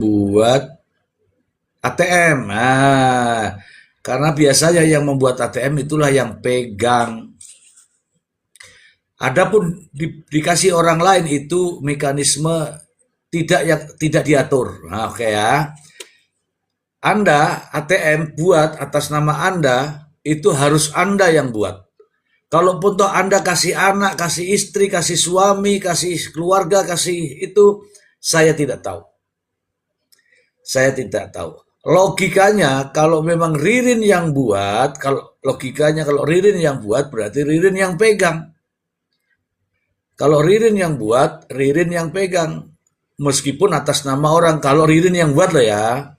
buat ATM. Nah, karena biasanya yang membuat ATM itulah yang pegang. Adapun dikasih orang lain itu mekanisme tidak diatur. Nah, oke ya. Anda ATM buat atas nama Anda itu harus Anda yang buat. Kalaupun toh Anda kasih anak, kasih istri, kasih suami, kasih keluarga, kasih itu, saya tidak tahu. Saya tidak tahu. Logikanya kalau memang Ririn yang buat, kalau Ririn yang buat berarti Ririn yang pegang. Kalau Ririn yang buat, Ririn yang pegang. Meskipun atas nama orang, kalau Ririn yang buat loh ya.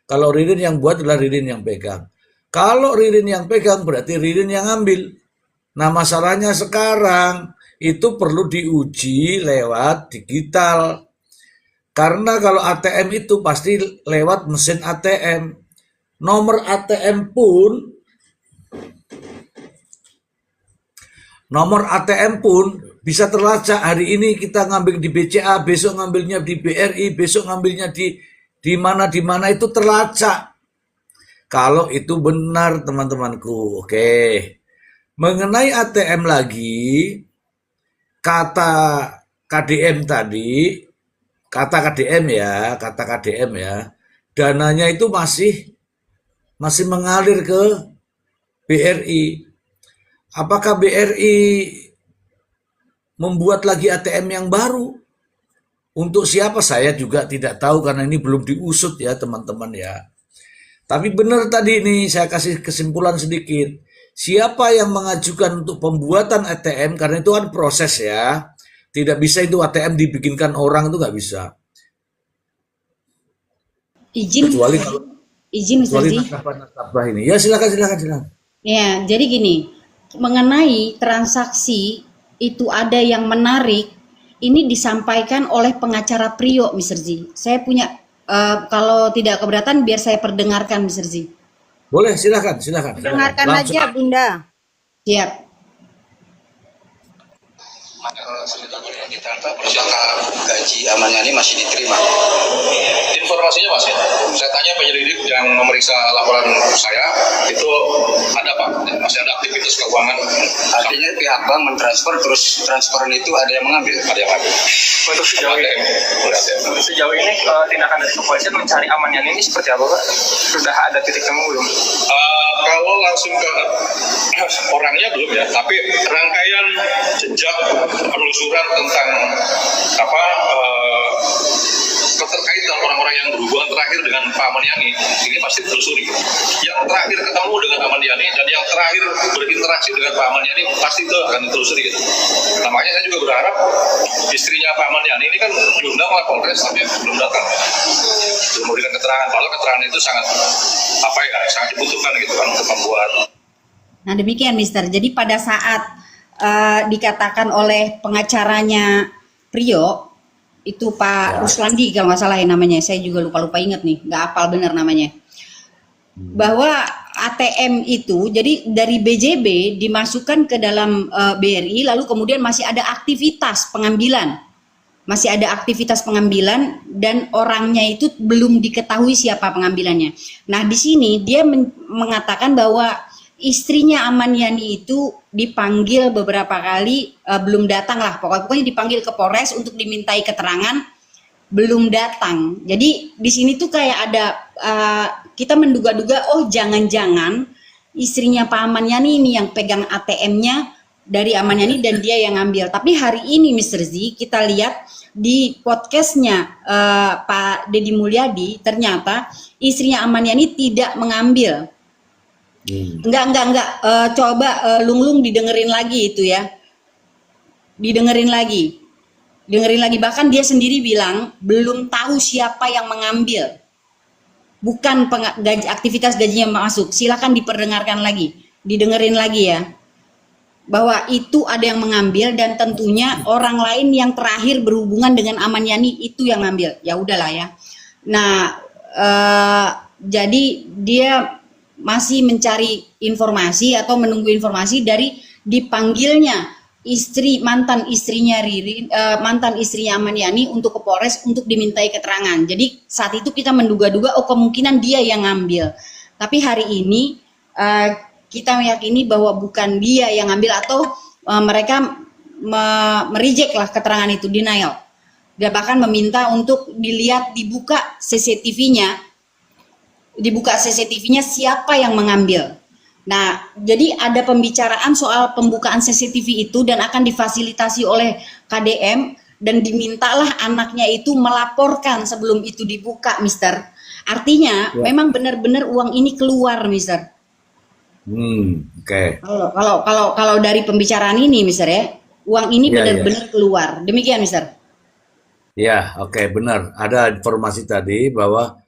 Kalau Ririn yang buat adalah Ririn yang pegang. Kalau Ririn yang pegang berarti Ririn yang ambil. Nah masalahnya sekarang itu perlu diuji lewat digital. Karena kalau ATM itu pasti lewat mesin ATM. Nomor ATM pun bisa terlacak. Hari ini kita ngambil di BCA, besok ngambilnya di BRI, besok ngambilnya di mana itu terlacak. Kalau itu benar teman-temanku. Oke. Mengenai ATM lagi, kata KDM tadi, kata KDM ya, dananya itu masih mengalir ke BRI. Apakah BRI membuat lagi ATM yang baru? Untuk siapa saya juga tidak tahu karena ini belum diusut ya teman-teman ya. Tapi benar tadi nih saya kasih kesimpulan sedikit. Siapa yang mengajukan untuk pembuatan ATM karena itu kan proses ya. Tidak bisa itu ATM dibikinkan orang itu nggak bisa. Izin, Kecuali kalau izin Mr. kecuali Z. nasabah ini. Ya silakan. Ya, jadi gini, mengenai transaksi itu ada yang menarik, ini disampaikan oleh pengacara Prio, Mr. Z. Saya punya, kalau tidak keberatan, biar saya perdengarkan, Mr. Z. Boleh silakan. Dengarkan Langsung. aja Bunda. Siap. Jangka gaji amannya ini masih diterima. Informasinya masih. Saya tanya penyelidik yang memeriksa laporan saya, itu ada Pak, masih ada aktivitas keuangan. Artinya pihak bank mentransfer, terus transferan itu ada yang mengambil. Ada yang ambil. Untuk sejauh ini tindakan dari kepolisian mencari amannya ini seperti apa Pak? Sudah ada titik temu belum? Kalau langsung ke orangnya belum ya, tapi rangkaian jejak penelusuran tentang keterkaitan orang-orang yang berhubungan terakhir dengan Pak Ahmad Yani ini pasti ditelusuri. Yang terakhir ketemu dengan Ahmad Yani dan yang terakhir berinteraksi dengan Pak Ahmad Yani pasti itu akan ditelusuri gitu. Nah, makanya saya juga berharap istrinya Pak Ahmad Yani ini kan diundang oleh Polres tapi belum datang. Belum memberikan keterangan. Kalau keterangan itu sangat sangat dibutuhkan gitu kan untuk membuat. Nah demikian Mister. Jadi pada saat dikatakan oleh pengacaranya Prio, itu Pak Ruslandi kalau nggak salah ya namanya, saya juga lupa inget nih, nggak hafal bener namanya, bahwa ATM itu jadi dari BJB dimasukkan ke dalam BRI, lalu kemudian masih ada aktivitas pengambilan, dan orangnya itu belum diketahui siapa pengambilannya. Nah di sini dia mengatakan bahwa istrinya Ahmad Yani itu dipanggil beberapa kali, belum datang lah, pokoknya dipanggil ke Polres untuk dimintai keterangan, belum datang. Jadi di sini tuh kayak ada kita menduga-duga, oh jangan-jangan istrinya Pak Ahmad Yani ini yang pegang ATM-nya dari Ahmad Yani dan dia yang ngambil. Tapi hari ini Mr. Z kita lihat di podcastnya Pak Deddy Mulyadi, ternyata istrinya Ahmad Yani tidak mengambil. Enggak. Coba Lunglung didengerin lagi itu ya. Dengerin lagi. Bahkan dia sendiri bilang belum tahu siapa yang mengambil. Bukan aktivitas gajinya masuk. Silakan diperdengarkan lagi. Didengerin lagi ya. Bahwa itu ada yang mengambil dan tentunya orang lain yang terakhir berhubungan dengan Ahmad Yani itu yang ngambil. Ya udahlah ya. Nah, jadi dia masih mencari informasi atau menunggu informasi dari dipanggilnya mantan istrinya mantan istrinya Ahmad Yani untuk ke Polres untuk dimintai keterangan. Jadi saat itu kita menduga-duga kemungkinan dia yang ngambil. Tapi hari ini kita meyakini bahwa bukan dia yang ngambil atau mereka mereject lah keterangan itu, denial. Dia bahkan meminta untuk dibuka CCTV-nya siapa yang mengambil. Nah, jadi ada pembicaraan soal pembukaan CCTV itu dan akan difasilitasi oleh KDM dan dimintalah anaknya itu melaporkan sebelum itu dibuka, Mister. Artinya memang benar-benar uang ini keluar, Mister. Oke. Kalau dari pembicaraan ini, Mister ya, uang ini benar-benar keluar. Demikian, Mister. Ya, oke, benar. Ada informasi tadi bahwa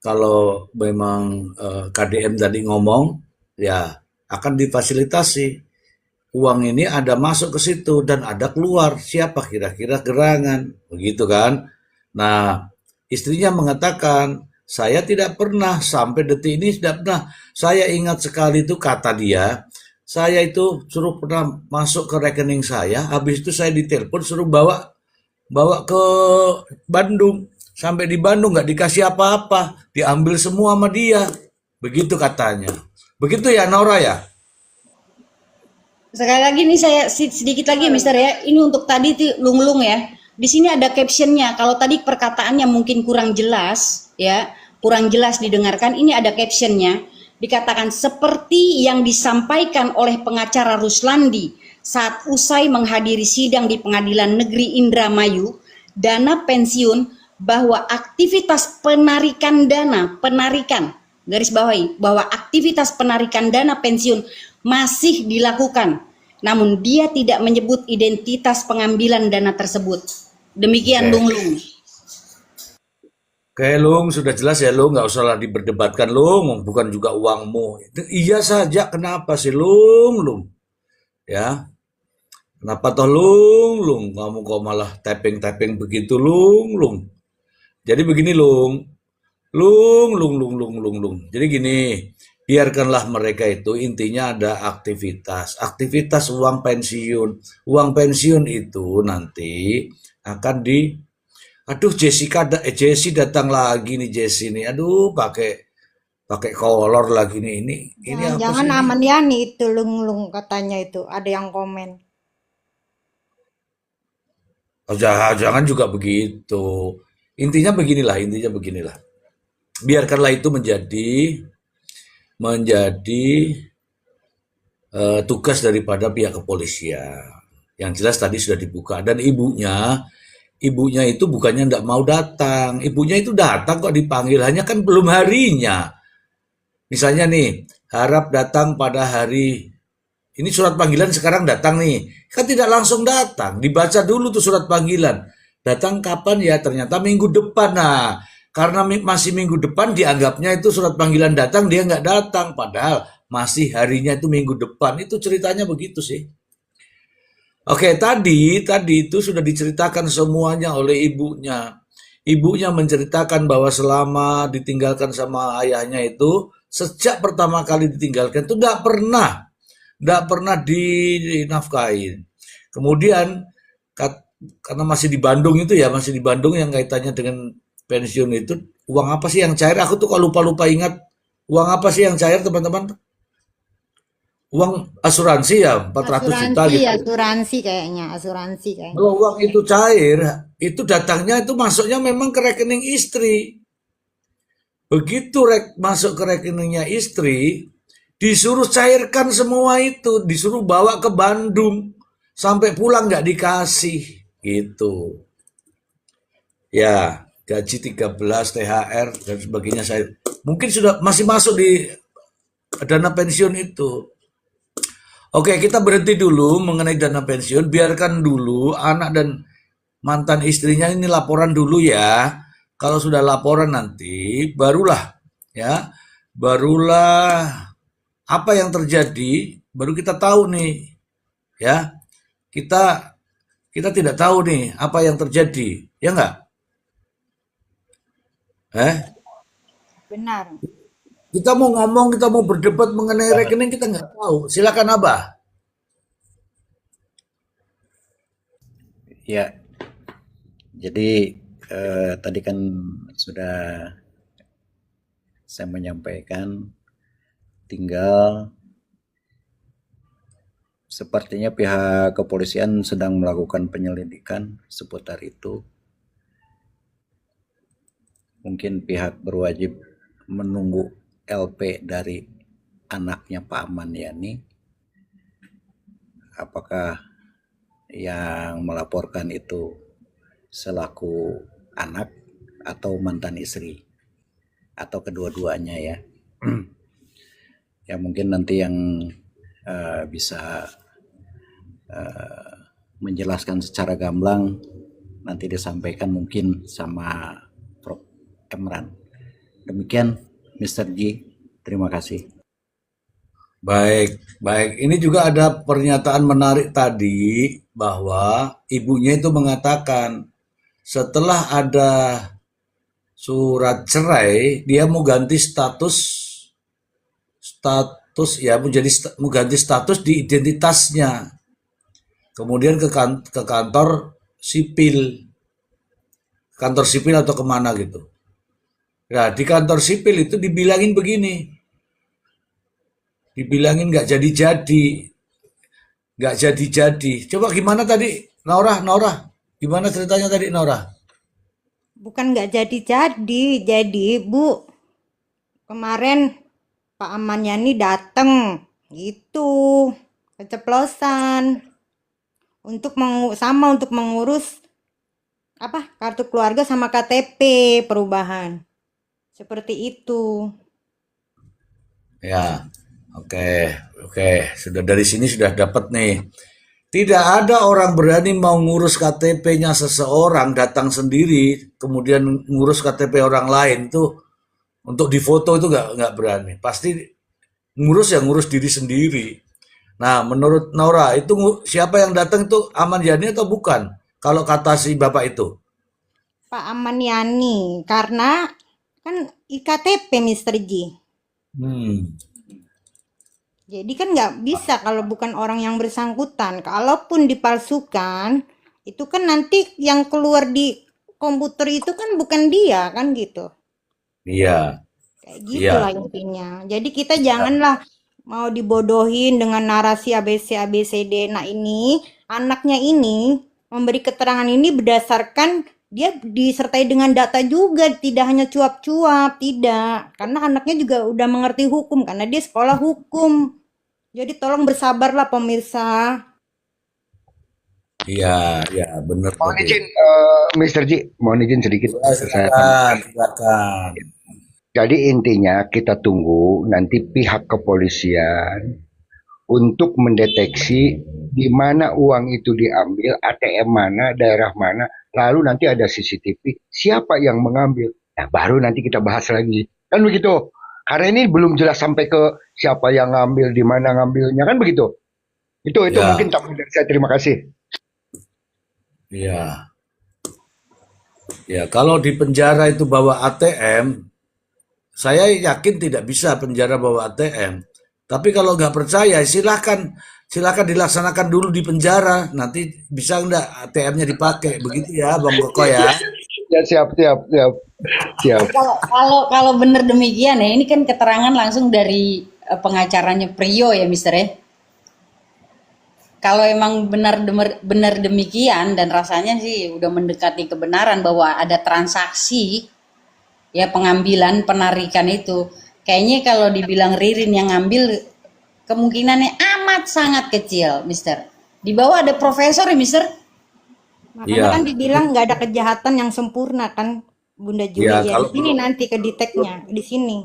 kalau memang KDM tadi ngomong, ya akan difasilitasi. Uang ini ada masuk ke situ dan ada keluar. Siapa kira-kira gerangan, begitu kan? Nah, istrinya mengatakan, saya tidak pernah sampai detik ini tidak pernah. Saya ingat sekali itu kata dia, saya itu suruh pernah masuk ke rekening saya, habis itu saya ditelepon suruh bawa ke Bandung. Sampai di Bandung nggak dikasih apa-apa, diambil semua sama dia. Begitu katanya. Begitu ya Nora ya? Sekali lagi nih saya sedikit lagi Mister ya. Ini untuk tadi Lung ya. Di sini ada captionnya. Kalau tadi perkataannya mungkin kurang jelas ya, kurang jelas didengarkan. Ini ada captionnya. Dikatakan seperti yang disampaikan oleh pengacara Ruslandi saat usai menghadiri sidang di Pengadilan Negeri Indramayu, dana pensiun bahwa aktivitas penarikan garis bawahi bahwa aktivitas penarikan dana pensiun masih dilakukan, namun dia tidak menyebut identitas pengambilan dana tersebut. Demikian Lung. Oke Lung, sudah jelas ya Lung, nggak usah lah diperdebatkan Lung, bukan juga uangmu. Iya saja, kenapa sih Lung? Ya, kenapa toh Lung, kamu kok malah tapping begitu Lung. Jadi begini Lung. Jadi gini, biarkanlah mereka itu intinya ada aktivitas uang pensiun. Uang pensiun itu nanti akan aduh Jessie datang lagi nih Jessie nih. Aduh pakai kolor lagi nih ini apa Jangan sih? Ahmad Yani itu Lung katanya itu ada yang komen. Oh, jangan juga begitu. Intinya beginilah. Biarkanlah itu menjadi tugas daripada pihak kepolisian. Yang jelas tadi sudah dibuka dan ibunya itu bukannya tidak mau datang. Ibunya itu datang kok dipanggil, hanya kan belum harinya. Misalnya nih, harap datang pada hari ini surat panggilan sekarang datang nih. Kan tidak langsung datang, dibaca dulu tuh surat panggilan. Datang kapan ya? Ternyata minggu depan. Nah, karena masih minggu depan dianggapnya itu surat panggilan datang, dia nggak datang. Padahal masih harinya itu minggu depan. Itu ceritanya begitu sih. Oke, tadi itu sudah diceritakan semuanya oleh ibunya. Ibunya menceritakan bahwa selama ditinggalkan sama ayahnya itu, sejak pertama kali ditinggalkan itu nggak pernah dinafkahin. Kemudian karena masih di Bandung yang kaitannya dengan pensiun itu, uang apa sih yang cair? Aku tuh kok lupa ingat. Uang apa sih yang cair teman-teman? Uang asuransi ya, 400 juta gitu. Asuransi kayaknya. Kalau uang itu cair, itu datangnya itu masuknya memang ke rekening istri. Begitu masuk ke rekeningnya istri, disuruh cairkan semua itu, disuruh bawa ke Bandung, sampai pulang nggak dikasih, gitu. Ya, gaji 13, THR, dan sebagainya mungkin masih masuk di dana pensiun itu. Oke, kita berhenti dulu mengenai dana pensiun, biarkan dulu anak dan mantan istrinya ini laporan dulu ya. Kalau sudah laporan nanti, barulah apa yang terjadi, baru kita tahu nih, ya. Kita tidak tahu nih apa yang terjadi, ya enggak? Benar. Kita mau berdebat mengenai rekening, kita nggak tahu. Silakan Abah. Ya, jadi tadi kan sudah saya menyampaikan, tinggal sepertinya pihak kepolisian sedang melakukan penyelidikan seputar itu. Mungkin pihak berwajib menunggu LP dari anaknya Pak Aman Yani. Apakah yang melaporkan itu selaku anak atau mantan istri atau kedua-duanya ya. Ya mungkin nanti yang bisa menjelaskan secara gamblang nanti disampaikan mungkin sama Prof. Emran. Demikian Mr. G, terima kasih. Baik, baik. Ini juga ada pernyataan menarik tadi bahwa ibunya itu mengatakan setelah ada surat cerai, dia mau ganti status ya, mau ganti status di identitasnya. Kemudian ke kantor sipil atau kemana gitu. Nah, di kantor sipil itu dibilangin begini, dibilangin nggak jadi. Coba gimana tadi, Nora, gimana ceritanya tadi, Nora? Bukan nggak jadi Bu. Kemarin Pak Aman Yani dateng gitu, keceplosan untuk mengurus apa kartu keluarga sama KTP perubahan. Seperti itu. Ya, oke. Sudah dari sini sudah dapat nih. Tidak ada orang berani mau ngurus KTP-nya seseorang datang sendiri, kemudian ngurus KTP orang lain tuh untuk difoto itu nggak berani. Pasti ngurus diri sendiri. Nah, menurut Nora itu siapa yang datang itu Aman Yani atau bukan? Kalau kata si bapak itu. Pak Aman Yani karena kan IKTP Mr. G. Jadi kan nggak bisa kalau bukan orang yang bersangkutan. Kalaupun dipalsukan, itu kan nanti yang keluar di komputer itu kan bukan dia kan gitu. Iya. Kayak gitulah intinya. Jadi kita janganlah mau dibodohin dengan narasi ABC ABCD. Nah ini anaknya ini memberi keterangan ini berdasarkan dia disertai dengan data juga, tidak hanya cuap-cuap, tidak. Karena anaknya juga udah mengerti hukum karena dia sekolah hukum. Jadi tolong bersabarlah pemirsa. Iya, benar. Mohon izin, Mr. G, mohon izin sedikit. Silakan. Jadi intinya kita tunggu nanti pihak kepolisian untuk mendeteksi di mana uang itu diambil, ATM mana, daerah mana, lalu nanti ada CCTV, siapa yang mengambil. Nah, baru nanti kita bahas lagi. Kan begitu. Karena ini belum jelas sampai ke siapa yang ngambil, di mana ngambilnya, kan begitu. Itu mungkin tambahan dari saya. Terima kasih. Iya. Ya, kalau di penjara itu bawa ATM, saya yakin tidak bisa penjara bawa ATM. Tapi kalau nggak percaya, silakan dilaksanakan dulu di penjara. Nanti bisa nggak ATM-nya dipakai, begitu ya, Bang Koko ya? Ya siap. Kalau benar demikian ya, ini kan keterangan langsung dari pengacaranya Prio ya, Mister ya. Kalau emang benar demikian dan rasanya sih udah mendekati kebenaran bahwa ada transaksi ya pengambilan penarikan itu, kayaknya kalau dibilang Ririn yang ngambil kemungkinannya amat sangat kecil, Mister. Di bawah ada profesor ya, Mister. Makanya kan dibilang nggak ada kejahatan yang sempurna kan, Bunda Juli ya. Di sini nanti ke deteknya di sini.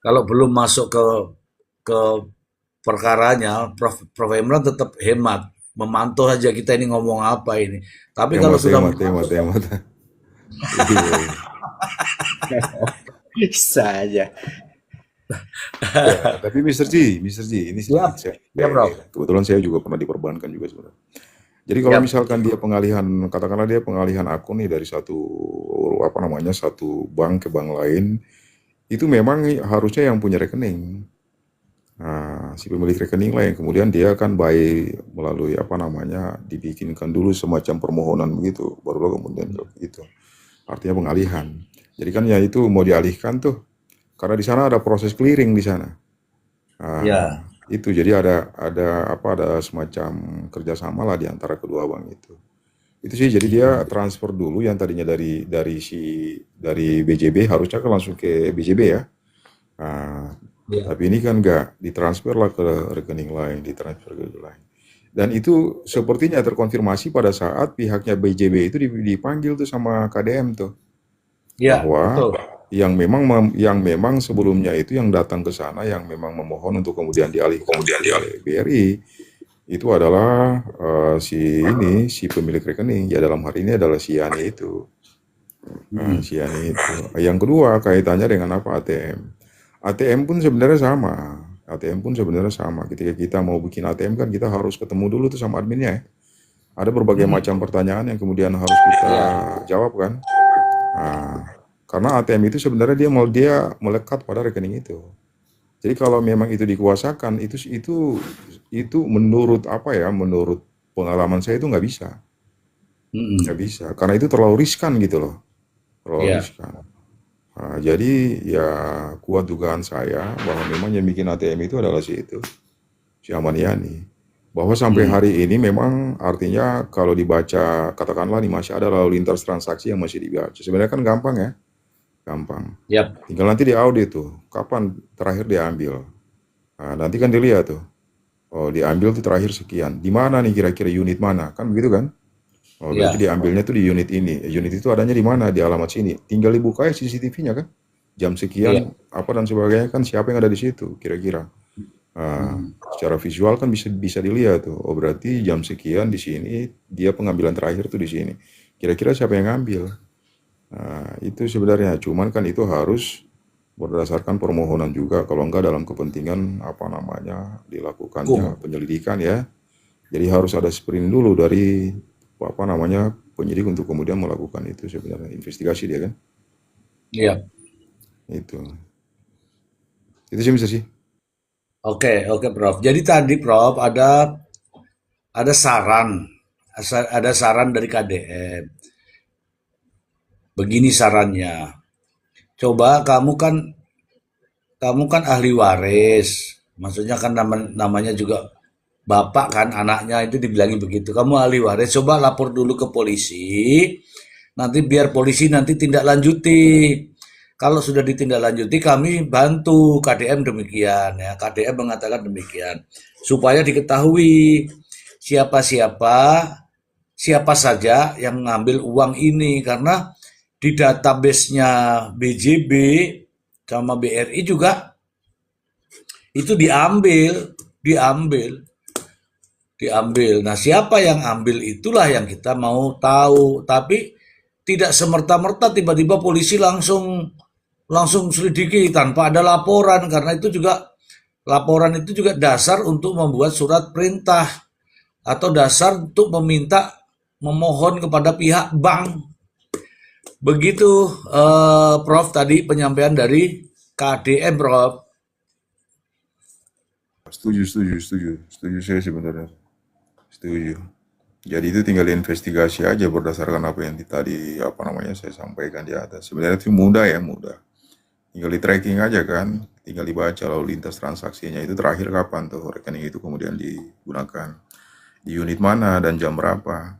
Kalau belum masuk ke perkaranya, Prof. Emran tetap hemat, memantau saja kita ini ngomong apa ini. Tapi kalau sudah hemat. Bisa aja. Ya, tapi Mr. G, ini kebetulan saya juga pernah dikorbankan juga sebenarnya. Jadi kalau misalkan dia katakanlah dia pengalihan akun nih dari satu bank ke bank lain, itu memang harusnya yang punya rekening. Nah, si pemilik rekening lah yang kemudian dia akan melalui dibikinkan dulu semacam permohonan begitu, barulah kemudian itu. Artinya pengalihan. Jadi kan ya itu mau dialihkan tuh, karena di sana ada proses clearing di sana. Ya. Itu jadi ada semacam kerjasama lah di antara kedua bank itu. Itu sih, jadi dia transfer dulu yang tadinya dari BJB harusnya kan langsung ke BJB ya. Tapi ini kan enggak, ditransfer lah ke rekening lain, Dan itu sepertinya terkonfirmasi pada saat pihaknya BJB itu dipanggil tuh sama KDM tuh. Ya, Bahwa betul. yang memang sebelumnya itu yang datang ke sana yang memang memohon untuk kemudian dialihkan oleh BRI itu adalah si pemilik rekening, ya dalam hari ini adalah si Yani itu. Si Yani itu. Yang kedua kaitannya dengan apa? ATM pun sebenarnya sama. Ketika kita mau bikin ATM kan kita harus ketemu dulu tuh sama adminnya ya. Ada berbagai macam pertanyaan yang kemudian harus kita jawab kan. Karena ATM itu sebenarnya dia melekat pada rekening itu. Jadi kalau memang itu dikuasakan, itu menurut menurut pengalaman saya itu nggak bisa. Nggak bisa, karena itu terlalu riskan gitu loh. Riskan. Jadi ya kuat dugaan saya bahwa memang yang bikin ATM itu adalah si Ahmad Yani. Bahwa sampai hari ini memang artinya kalau dibaca, katakanlah nih masih ada lalu lintas transaksi yang masih dibaca. Sebenarnya kan gampang ya. Gampang. Tinggal nanti diaudit tuh, kapan terakhir diambil. Nanti kan dilihat tuh, oh diambil tuh terakhir sekian. Di mana nih kira-kira unit mana? Kan begitu kan? Oh berarti diambilnya tuh di unit ini. Unit itu adanya di mana? Di alamat sini. Tinggal dibuka ya CCTV-nya kan? Jam sekian, apa dan sebagainya kan siapa yang ada di situ kira-kira. Secara visual kan bisa dilihat tuh. Oh berarti jam sekian di sini, dia pengambilan terakhir tuh di sini. Kira-kira siapa yang ngambil? Itu sebenarnya, cuman kan itu harus berdasarkan permohonan juga, kalau enggak dalam kepentingan dilakukannya penyelidikan ya. Jadi harus ada sprint dulu dari penyidik untuk kemudian melakukan itu sebenarnya investigasi dia kan. Iya. Itu sih bisa sih. Oke, Prof. Jadi tadi Prof ada saran dari KDM. Begini sarannya, coba kamu kan ahli waris, maksudnya kan namanya juga bapak kan, anaknya itu dibilangin begitu, kamu ahli waris, coba lapor dulu ke polisi, nanti biar polisi nanti tindak lanjuti. Kalau sudah ditindaklanjuti kami bantu, KDM demikian ya, KDM mengatakan demikian, supaya diketahui siapa saja yang mengambil uang ini, karena di database-nya BJB sama BRI juga itu diambil. Nah, siapa yang ambil itulah yang kita mau tahu. Tapi tidak semerta-merta tiba-tiba polisi langsung selidiki tanpa ada laporan, karena laporan itu juga dasar untuk membuat surat perintah atau dasar untuk memohon kepada pihak bank. Begitu Prof tadi penyampaian dari KDM, Prof. Setuju saya sebenarnya. Setuju. Jadi itu tinggal investigasi aja berdasarkan apa yang tadi saya sampaikan di atas. Sebenarnya itu mudah. Tinggal di tracking aja kan, tinggal dibaca lalu lintas transaksinya itu terakhir kapan tuh rekening itu kemudian digunakan, di unit mana dan jam berapa.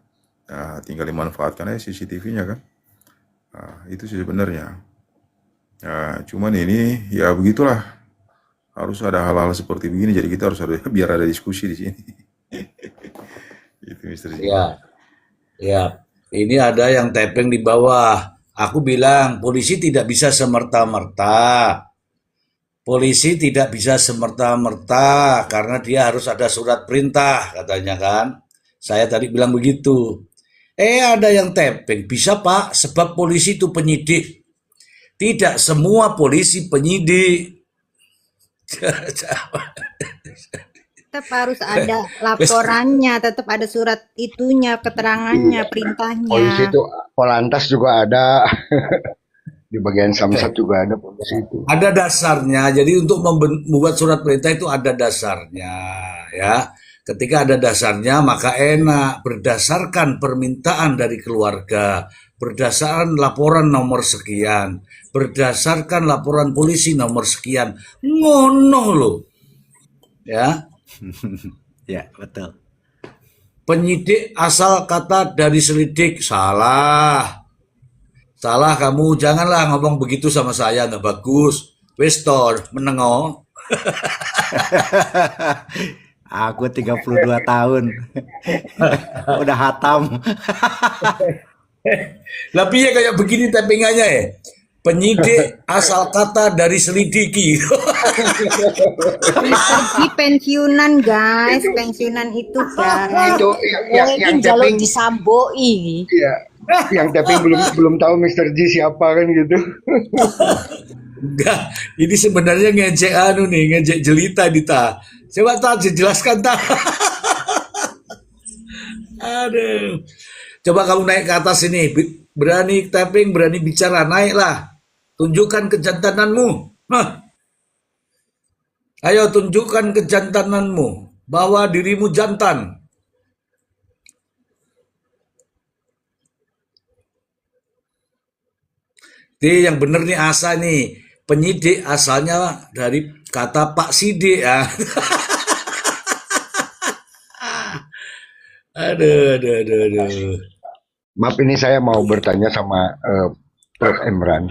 Nah, tinggal dimanfaatkan aja CCTV-nya kan. Itu sih sebenarnya. Cuman ini ya begitulah, harus ada hal-hal seperti begini, jadi kita harus biar ada diskusi di sini. Itu Mr. J. Ya, ini ada yang tapping di bawah. Aku bilang polisi tidak bisa semerta-merta. Karena dia harus ada surat perintah katanya kan. Saya tadi bilang begitu. Ada yang tapping, bisa Pak, sebab polisi itu penyidik. Tidak semua polisi penyidik. Tetap harus ada laporannya, tetap ada surat itunya, keterangannya, perintahnya. Polisi itu Polantas juga ada. Di bagian Samsat juga ada polisi itu. Ada dasarnya. Jadi untuk membuat surat perintah itu ada dasarnya, ya. Ketika ada dasarnya maka enak, berdasarkan permintaan dari keluarga, berdasarkan laporan nomor sekian, berdasarkan laporan polisi nomor sekian. Ngono loh. Ya. Ya, betul. Penyidik asal kata dari selidik, salah. Salah kamu, janganlah ngomong begitu sama saya, nggak bagus. Westor, menengo. Aku 32 tahun. Udah hatam. Tapi ya kayak begini tappingannya ya. Penyidik asal kata dari selidiki. Mr. G pensiunan guys, pensiunan itu guys. Itu yang jaluk tapping, disamboi. ya, yang tapping belum tahu Mr. G siapa kan gitu. Enggak, ini sebenarnya ngejek ngejek jelita Dita. Coba tak jelaskan tak. Aduh. Coba kamu naik ke atas ini, berani tapping, berani bicara, naiklah. Tunjukkan kejantananmu. Hah. Ayo tunjukkan kejantananmu, bahwa dirimu jantan. Jadi yang bener nih Asa nih, penyidik asalnya dari kata Pak Sidik ya. Aduh. Maaf, ini saya mau bertanya sama Prof. Emran.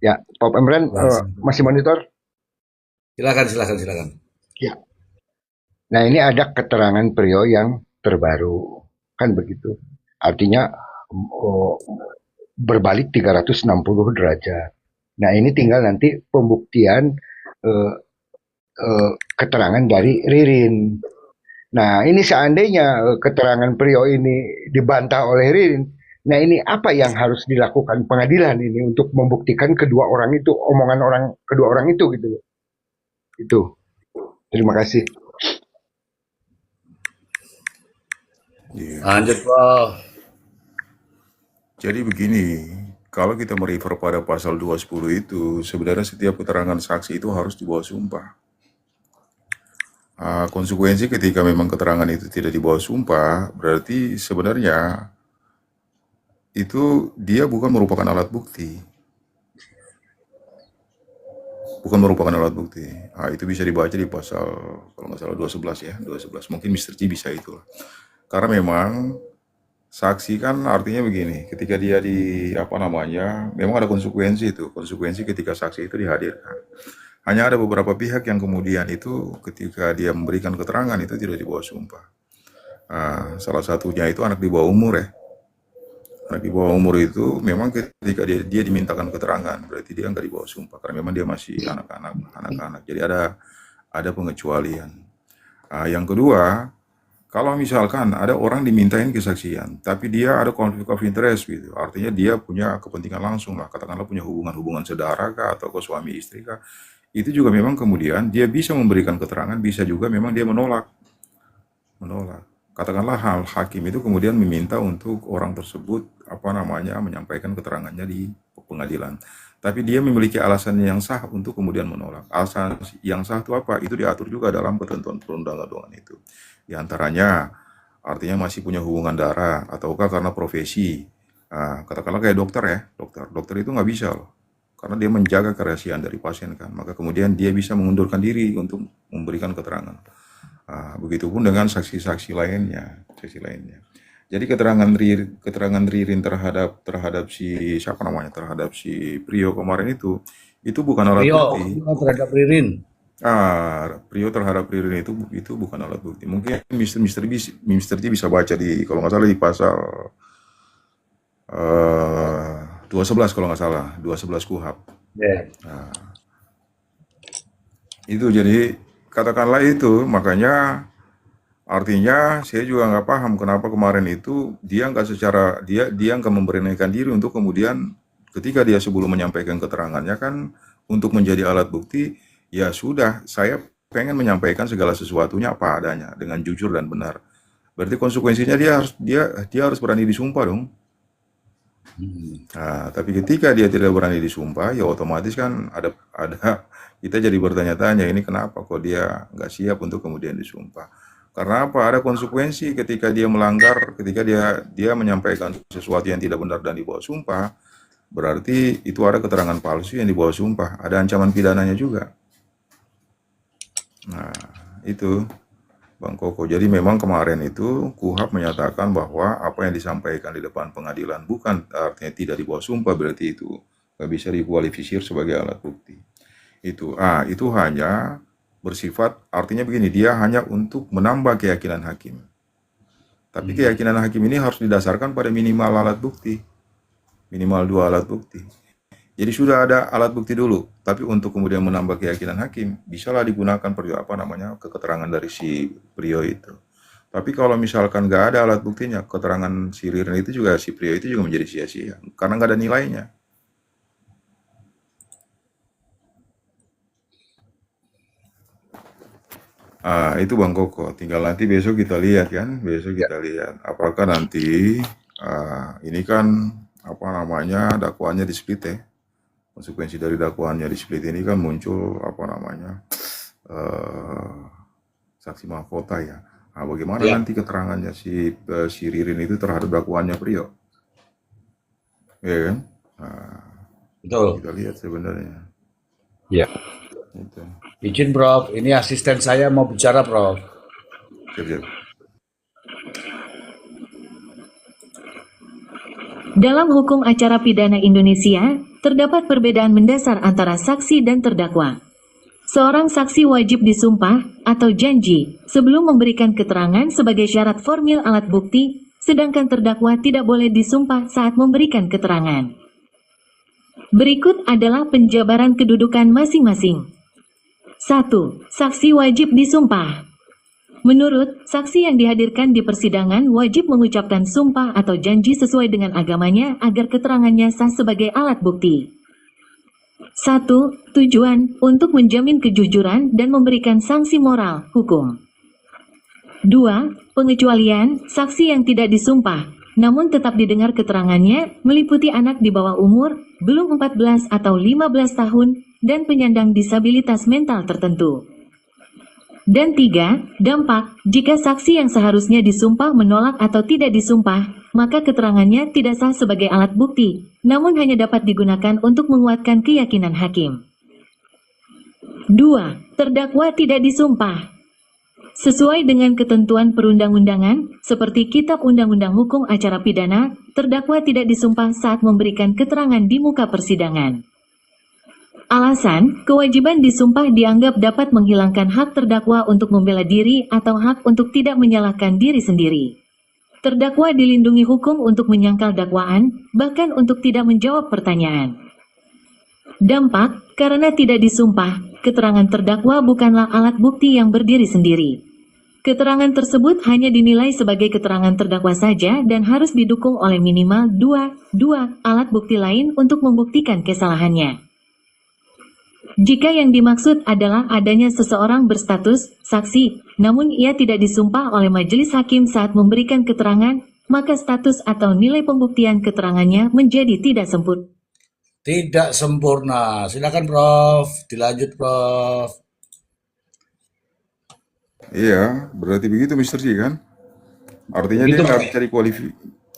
Ya, Prof. Emran masih monitor? Silakan. Ya. Nah, ini ada keterangan Priyo yang terbaru, kan begitu. Artinya berbalik 360 derajat. Nah, ini tinggal nanti pembuktian keterangan dari Ririn. Nah, ini seandainya keterangan Priyo ini dibantah oleh Ririn, nah ini apa yang harus dilakukan pengadilan ini untuk membuktikan kedua orang itu, omongan kedua orang itu gitu. Itu. Terima kasih. Lanjut Prof. Jadi begini, kalau kita merefer pada pasal 210 itu, sebenarnya setiap keterangan saksi itu harus dibawa sumpah. Konsekuensi ketika memang keterangan itu tidak dibawa sumpah, berarti sebenarnya itu dia bukan merupakan alat bukti. Itu bisa dibaca di pasal, kalau nggak salah 211 ya, 211. Mungkin Mr. G bisa itu. Karena memang saksi kan artinya begini, ketika dia memang ada konsekuensi itu. Konsekuensi ketika saksi itu dihadirkan. Hanya ada beberapa pihak yang kemudian itu ketika dia memberikan keterangan itu tidak dibawa sumpah. Salah satunya itu anak di bawah umur ya. Anak di bawah umur itu memang ketika dia dimintakan keterangan, berarti dia nggak dibawa sumpah karena memang dia masih anak-anak. Jadi ada pengecualian. Yang kedua, kalau misalkan ada orang dimintain kesaksian, tapi dia ada konflik of interest gitu, artinya dia punya kepentingan langsung lah, katakanlah punya hubungan saudara kah atau suami istri kah, itu juga memang kemudian dia bisa memberikan keterangan, bisa juga memang dia menolak. Katakanlah hakim itu kemudian meminta untuk orang tersebut menyampaikan keterangannya di pengadilan. Tapi dia memiliki alasan yang sah untuk kemudian menolak. Alasan yang sah itu apa? Itu diatur juga dalam ketentuan perundang-undangan itu. Di antaranya artinya masih punya hubungan darah ataukah karena profesi. Katakanlah kayak dokter ya, dokter itu nggak bisa loh. Karena dia menjaga kerahasiaan dari pasien kan, maka kemudian dia bisa mengundurkan diri untuk memberikan keterangan. Begitupun dengan saksi-saksi lainnya. Jadi keterangan Ririn terhadap si terhadap si Priyo kemarin itu bukan alat bukti. Terhadap Ririn. Priyo terhadap Ririn itu bukan alat bukti. Mungkin Mr. G bisa baca di, kalau nggak salah di pasal 211 kalau nggak salah, 211 KUHP. Itu jadi katakanlah itu, makanya artinya saya juga nggak paham kenapa kemarin itu dia nggak memberanikan diri untuk kemudian ketika dia sebelum menyampaikan keterangannya kan untuk menjadi alat bukti, ya sudah saya pengen menyampaikan segala sesuatunya apa adanya dengan jujur dan benar. Berarti konsekuensinya dia harus berani disumpah dong. Nah, tapi ketika dia tidak berani disumpah, ya otomatis kan ada kita jadi bertanya-tanya ini kenapa kok dia nggak siap untuk kemudian disumpah. Karena apa? Ada konsekuensi ketika dia melanggar, ketika dia menyampaikan sesuatu yang tidak benar dan dibawa sumpah, berarti itu ada keterangan palsu yang dibawa sumpah, ada ancaman pidananya juga. Nah, itu Bang Koko. Jadi memang kemarin itu KUHAP menyatakan bahwa apa yang disampaikan di depan pengadilan bukan artinya tidak dibawa sumpah, berarti itu nggak bisa dikualifikasi sebagai alat bukti. Itu hanya bersifat, artinya begini, dia hanya untuk menambah keyakinan hakim. Tapi keyakinan hakim ini harus didasarkan pada minimal alat bukti, minimal 2 alat bukti. Jadi sudah ada alat bukti dulu, tapi untuk kemudian menambah keyakinan hakim, bisalah digunakan keterangan dari si Priyo itu. Tapi kalau misalkan nggak ada alat buktinya, keterangan si Ririn itu juga, si Priyo itu juga menjadi sia-sia, karena nggak ada nilainya. Itu Bang Koko, tinggal nanti besok kita lihat kan, apakah nanti ini kan dakwaannya di split ya. Konsekuensi dari dakwaannya di split ini kan muncul saksi mahkota ya. Nah, bagaimana nanti keterangannya si Ririn itu terhadap dakwaannya Priyo? Ya kan? Betul. Kita lihat sebenarnya. Ya. Itu. Izin Prof, ini asisten saya mau bicara Prof. Siap. Dalam hukum acara pidana Indonesia, terdapat perbedaan mendasar antara saksi dan terdakwa. Seorang saksi wajib disumpah atau janji sebelum memberikan keterangan sebagai syarat formil alat bukti, sedangkan terdakwa tidak boleh disumpah saat memberikan keterangan. Berikut adalah penjabaran kedudukan masing-masing. 1. Saksi wajib disumpah. Menurut saksi yang dihadirkan di persidangan wajib mengucapkan sumpah atau janji sesuai dengan agamanya agar keterangannya sah sebagai alat bukti. 1. Tujuan untuk menjamin kejujuran dan memberikan sanksi moral, hukum. 2. Pengecualian saksi yang tidak disumpah, namun tetap didengar keterangannya meliputi anak di bawah umur, belum 14 atau 15 tahun, dan penyandang disabilitas mental tertentu. Dan 3. Dampak, jika saksi yang seharusnya disumpah menolak atau tidak disumpah, maka keterangannya tidak sah sebagai alat bukti, namun hanya dapat digunakan untuk menguatkan keyakinan hakim. 2. Terdakwa tidak disumpah. Sesuai dengan ketentuan perundang-undangan, seperti Kitab Undang-Undang Hukum Acara Pidana, terdakwa tidak disumpah saat memberikan keterangan di muka persidangan. Alasan, kewajiban disumpah dianggap dapat menghilangkan hak terdakwa untuk membela diri atau hak untuk tidak menyalahkan diri sendiri. Terdakwa dilindungi hukum untuk menyangkal dakwaan, bahkan untuk tidak menjawab pertanyaan. Dampak, karena tidak disumpah, keterangan terdakwa bukanlah alat bukti yang berdiri sendiri. Keterangan tersebut hanya dinilai sebagai keterangan terdakwa saja dan harus didukung oleh minimal dua alat bukti lain untuk membuktikan kesalahannya. Jika yang dimaksud adalah adanya seseorang berstatus saksi, namun ia tidak disumpah oleh majelis hakim saat memberikan keterangan, maka status atau nilai pembuktian keterangannya menjadi tidak sempurna. Tidak sempurna. Silakan Prof. Dilanjut Prof. Iya, berarti begitu Mr. C kan? Artinya dia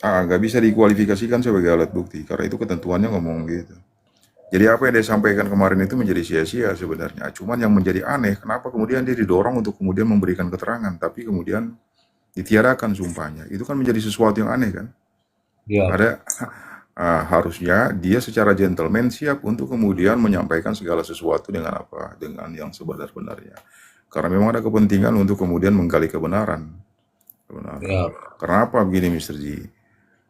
nggak bisa dikualifikasikan sebagai alat bukti, karena itu ketentuannya ngomong gitu. Jadi apa yang dia sampaikan kemarin itu menjadi sia-sia sebenarnya. Cuman yang menjadi aneh, kenapa kemudian dia didorong untuk kemudian memberikan keterangan, tapi kemudian ditiadakan sumpahnya. Itu kan menjadi sesuatu yang aneh kan? Ya. Harusnya dia secara gentleman siap untuk kemudian menyampaikan segala sesuatu dengan yang sebenar-benarnya. Karena memang ada kepentingan untuk kemudian menggali kebenaran. Ya. Karena apa begini Mr. G?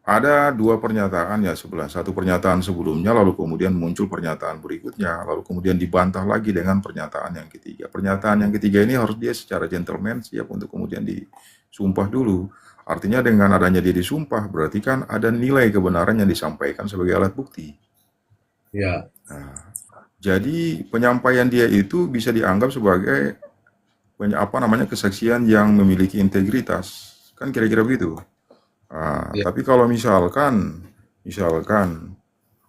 Ada 2 pernyataan ya sebelah. Satu pernyataan sebelumnya, lalu kemudian muncul pernyataan berikutnya, lalu kemudian dibantah lagi dengan pernyataan yang ketiga. Pernyataan yang ketiga ini harus dia secara gentleman siap untuk kemudian disumpah dulu. Artinya dengan adanya dia disumpah, berarti kan ada nilai kebenaran yang disampaikan sebagai alat bukti. Ya. Nah, jadi penyampaian dia itu bisa dianggap sebagai kesaksian yang memiliki integritas. Kan kira-kira begitu. Tapi kalau misalkan Misalkan,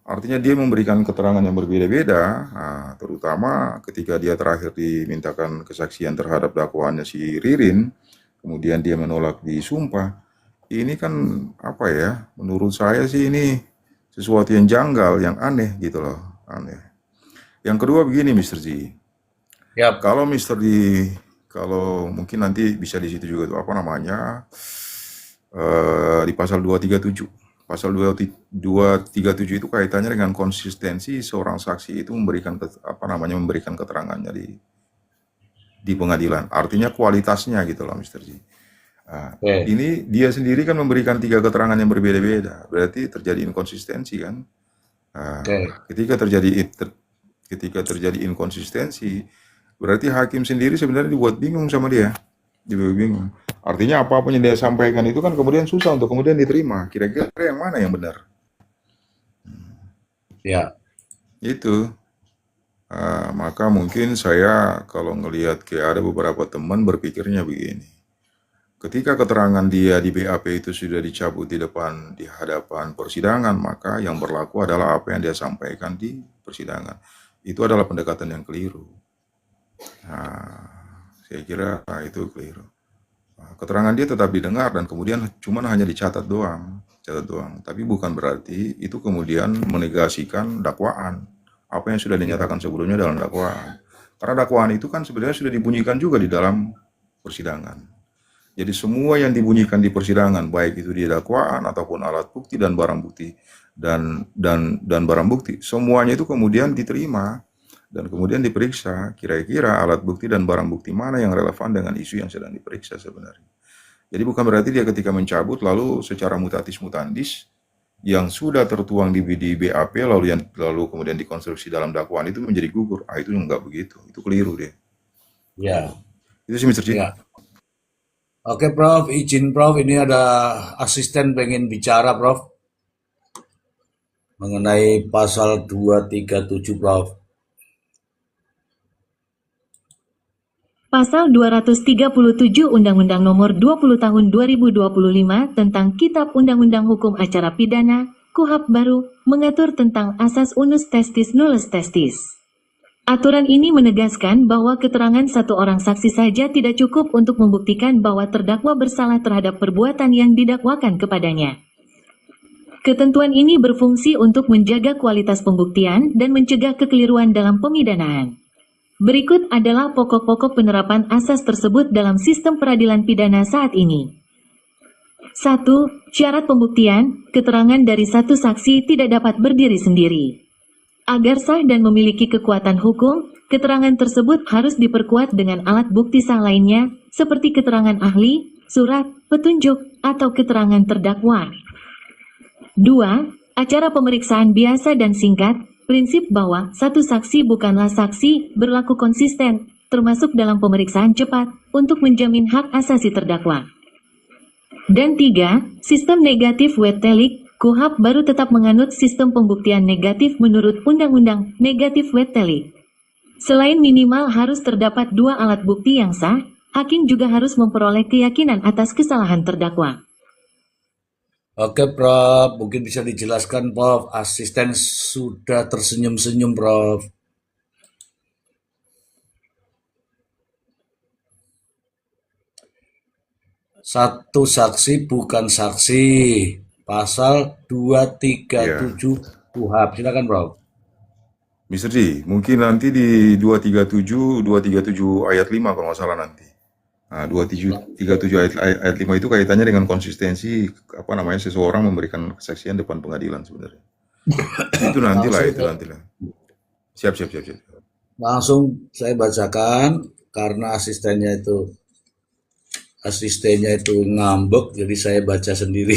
artinya dia memberikan keterangan yang berbeda-beda, terutama ketika dia terakhir dimintakan kesaksian terhadap dakwaannya si Ririn, kemudian dia menolak disumpah. Ini kan apa ya? Menurut saya sih ini sesuatu yang janggal, yang aneh gitu loh, aneh. Yang kedua begini, Mr. Z. Yap. Kalau Mr. D, kalau mungkin nanti bisa di situ juga tuh apa namanya di pasal 237. Pasal 237 itu kaitannya dengan konsistensi seorang saksi itu memberikan memberikan keterangannya di pengadilan. Artinya kualitasnya gitu loh, Mr. Z. Ini dia sendiri kan memberikan 3 keterangan yang berbeda-beda, berarti terjadi inkonsistensi kan. Ketika terjadi inkonsistensi, berarti hakim sendiri sebenarnya dibuat bingung sama dia. Dibuat bingung. Artinya apapun yang dia sampaikan itu kan kemudian susah untuk kemudian diterima. Kira-kira yang mana yang benar? Ya. Itu. Maka mungkin saya kalau ngelihat kayak ada beberapa teman berpikirnya begini. Ketika keterangan dia di BAP itu sudah dicabut di hadapan persidangan, maka yang berlaku adalah apa yang dia sampaikan di persidangan. Itu adalah pendekatan yang keliru. Saya kira itu keliru. Keterangan dia tetap didengar dan kemudian cuma hanya dicatat doang. Tapi bukan berarti itu kemudian menegasikan dakwaan. Apa yang sudah dinyatakan sebelumnya dalam dakwaan. Karena dakwaan itu kan sebenarnya sudah dibunyikan juga di dalam persidangan. Jadi semua yang dibunyikan di persidangan, baik itu di dakwaan ataupun alat bukti dan barang bukti dan barang bukti, semuanya itu kemudian diterima dan kemudian diperiksa kira-kira alat bukti dan barang bukti mana yang relevan dengan isu yang sedang diperiksa sebenarnya. Jadi bukan berarti dia ketika mencabut lalu secara mutatis mutandis yang sudah tertuang di BAP lalu kemudian dikonstruksi dalam dakwaan itu menjadi gugur. Itu enggak begitu. Itu keliru dia. Ya. Itu sih Mr. Cik. Ya. Oke Prof, izin Prof, ini ada asisten pengen bicara Prof. Mengenai pasal 237 Prof. Pasal 237 Undang-Undang Nomor 20 Tahun 2025 tentang Kitab Undang-Undang Hukum Acara Pidana, KUHP baru, mengatur tentang asas unus testis nullus testis. Aturan ini menegaskan bahwa keterangan satu orang saksi saja tidak cukup untuk membuktikan bahwa terdakwa bersalah terhadap perbuatan yang didakwakan kepadanya. Ketentuan ini berfungsi untuk menjaga kualitas pembuktian dan mencegah kekeliruan dalam pemidanaan. Berikut adalah pokok-pokok penerapan asas tersebut dalam sistem peradilan pidana saat ini. 1. Syarat pembuktian, keterangan dari satu saksi tidak dapat berdiri sendiri. Agar sah dan memiliki kekuatan hukum, keterangan tersebut harus diperkuat dengan alat bukti sah lainnya, seperti keterangan ahli, surat, petunjuk, atau keterangan terdakwa. 2. Acara pemeriksaan biasa dan singkat, prinsip bahwa satu saksi bukanlah saksi, berlaku konsisten, termasuk dalam pemeriksaan cepat, untuk menjamin hak asasi terdakwa. Dan 3. Sistem negatif wet telic, KUHP baru tetap menganut sistem pembuktian negatif menurut Undang-Undang Negatif Wet Telic. Selain minimal harus terdapat 2 alat bukti yang sah, hakim juga harus memperoleh keyakinan atas kesalahan terdakwa. Oke Prof, mungkin bisa dijelaskan Prof. Asisten sudah tersenyum-senyum Prof. Satu saksi bukan saksi. Pasal 237 KUHP. Silakan Prof. Mr. G, mungkin nanti di 237 ayat 5 kalau nggak salah nanti. 237 ayat 5 itu kaitannya dengan konsistensi seseorang memberikan kesaksian depan pengadilan sebenarnya. Itu nantilah. Siap. Langsung saya bacakan karena asistennya itu ngambek, jadi saya baca sendiri.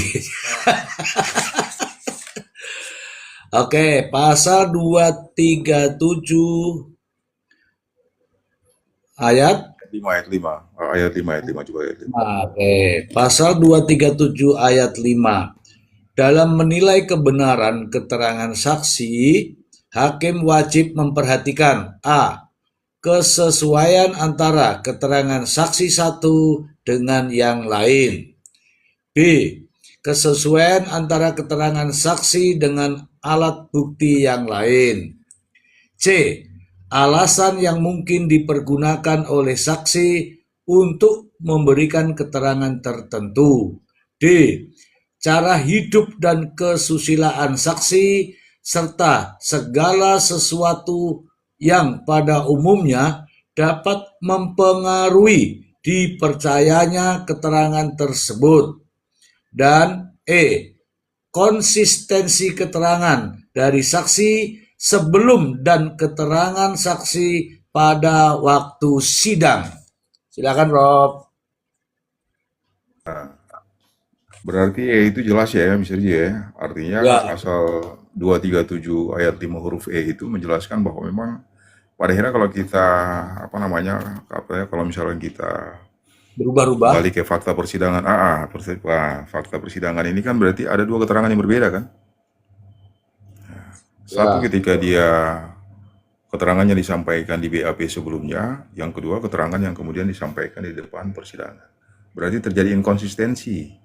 Oke, pasal 237 ayat 5 coba ayat 5. Oke, pasal 237 ayat 5. Dalam menilai kebenaran keterangan saksi, hakim wajib memperhatikan A. Kesesuaian antara keterangan saksi satu dengan yang lain. B. kesesuaian antara keterangan saksi dengan alat bukti yang lain. C. Alasan yang mungkin dipergunakan oleh saksi untuk memberikan keterangan tertentu. D. Cara hidup dan kesusilaan saksi serta segala sesuatu yang pada umumnya dapat mempengaruhi dipercayanya keterangan tersebut. Dan E. Konsistensi keterangan dari saksi sebelum dan keterangan saksi pada waktu sidang. Silakan Rob. Berarti itu jelas ya, Mr. J ya. Artinya Ya, pasal 237 ayat 5 huruf E itu menjelaskan bahwa memang pada akhirnya kalau kita kalau misalnya kita berubah-ubah. balik ke fakta persidangan fakta persidangan ini kan berarti ada dua keterangan yang berbeda kan. Satu Ya, ketika dia keterangannya disampaikan di BAP sebelumnya, yang kedua keterangan yang kemudian disampaikan di depan persidangan. Berarti terjadi inkonsistensi.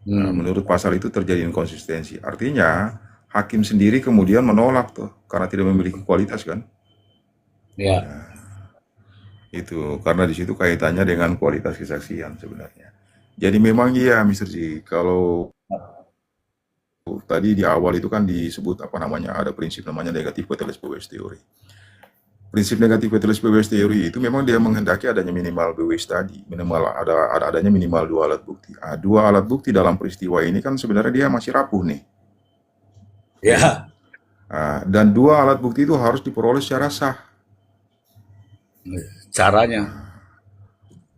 Nah, menurut pasal itu terjadi inkonsistensi. Artinya hakim sendiri kemudian menolak tuh karena tidak memiliki kualitas kan. ya, Itu karena di situ kaitannya dengan kualitas kesaksian sebenarnya. Jadi memang iya Mr. J, kalau tadi di awal itu kan disebut ada prinsip namanya negatif Peteles Bewis Theory. Prinsip negatif Peteles Bewis Theory itu memang dia menghendaki adanya minimal Bewis tadi, adanya minimal 2 alat bukti. 2 alat bukti dalam peristiwa ini kan sebenarnya dia masih rapuh nih. ya, Dan 2 alat bukti itu harus diperoleh secara sah.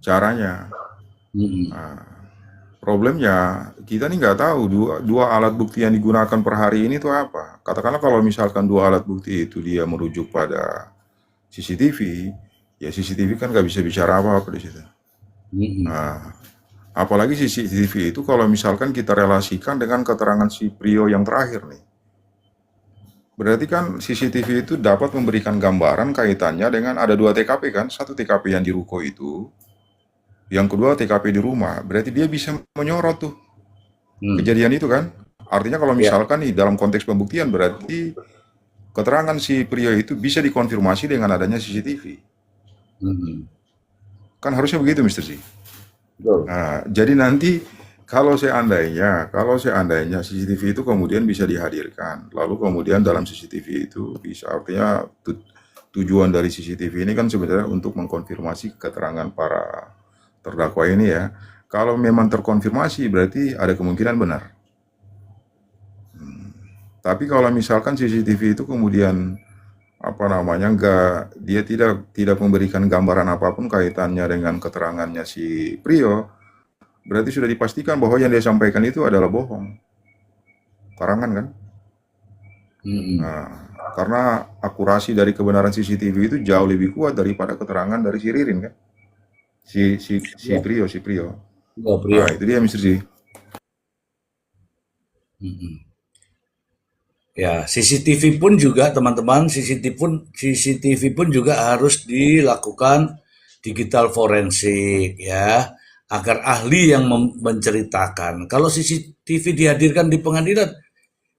caranya. Problemnya kita nih nggak tahu dua alat bukti yang digunakan per hari ini itu apa. Katakanlah kalau misalkan 2 alat bukti itu dia merujuk pada CCTV, ya CCTV kan nggak bisa bicara apa-apa di situ. Apalagi CCTV itu kalau misalkan kita relasikan dengan keterangan si Prio yang terakhir nih. Berarti kan CCTV itu dapat memberikan gambaran kaitannya dengan ada 2 TKP kan, satu TKP yang di ruko itu, yang kedua TKP di rumah. Berarti dia bisa menyorot tuh kejadian itu kan. Artinya kalau misalkan nih dalam konteks pembuktian berarti keterangan si Prio itu bisa dikonfirmasi dengan adanya CCTV. Kan harusnya begitu Mr. J. Nah, jadi nanti kalau seandainya CCTV itu kemudian bisa dihadirkan, lalu kemudian dalam CCTV itu bisa, artinya tujuan dari CCTV ini kan sebenarnya untuk mengkonfirmasi keterangan para terdakwa ini ya. Kalau memang terkonfirmasi berarti ada kemungkinan benar. Tapi kalau misalkan CCTV itu kemudian dia tidak memberikan gambaran apapun kaitannya dengan keterangannya si Prio, berarti sudah dipastikan bahwa yang dia sampaikan itu adalah bohong, karangan kan? Nah, karena akurasi dari kebenaran CCTV itu jauh lebih kuat daripada keterangan dari si Ririn kan? Si Prio. Nah, itu dia Mr. J. Ya, CCTV pun juga teman-teman, CCTV pun juga harus dilakukan digital forensik ya, agar ahli yang menceritakan. Kalau CCTV dihadirkan di pengadilan,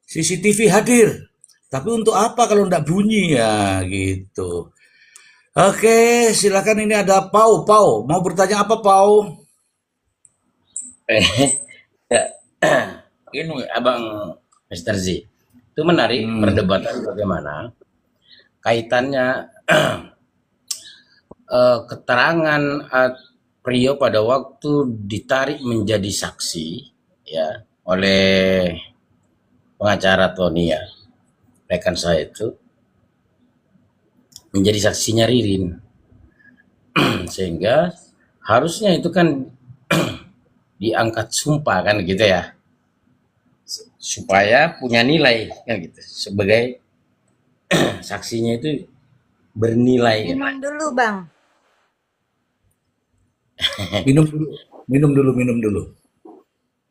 CCTV hadir, tapi untuk apa kalau tidak bunyi ya gitu. Oke, silakan, ini ada Pau. Mau bertanya apa Pau? Ini Abang Mr. Z, itu menarik perdebatan bagaimana kaitannya keterangan Prio pada waktu ditarik menjadi saksi ya oleh pengacara Tony ya, rekan saya itu menjadi saksinya Ririn. Sehingga harusnya itu kan diangkat sumpah kan gitu ya, supaya punya nilai kan gitu, sebagai saksinya itu bernilai. Minum dulu Bang. Minum dulu.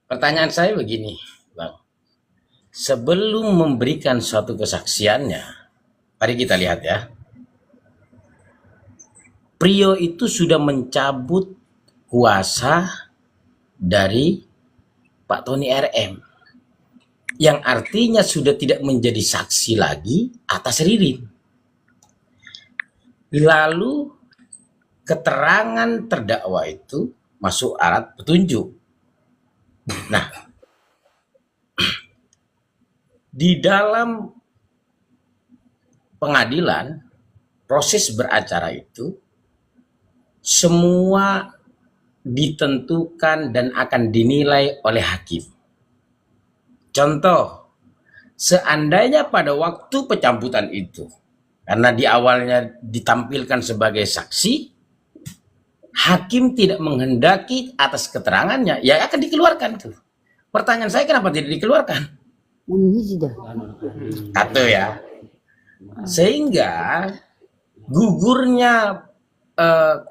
Pertanyaan saya begini, Bang. Sebelum memberikan suatu kesaksiannya, mari kita lihat ya. Prio itu sudah mencabut kuasa dari Pak Tony RM, yang artinya sudah tidak menjadi saksi lagi atas Ririn. Lalu keterangan terdakwa itu masuk alat petunjuk. Nah, di dalam pengadilan, proses beracara itu semua ditentukan dan akan dinilai oleh hakim. Contoh, seandainya pada waktu pencabutan itu, karena di awalnya ditampilkan sebagai saksi, hakim tidak menghendaki atas keterangannya, ya akan dikeluarkan tuh. Pertanyaan saya, kenapa tidak dikeluarkan? Satu ya. Sehingga gugurnya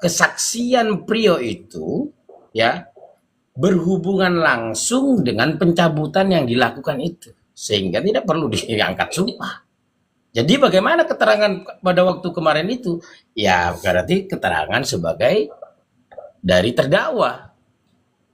kesaksian Prio itu ya berhubungan langsung dengan pencabutan yang dilakukan itu, sehingga tidak perlu diangkat sumpah. Jadi bagaimana keterangan pada waktu kemarin itu? Ya berarti keterangan sebagai dari terdakwa,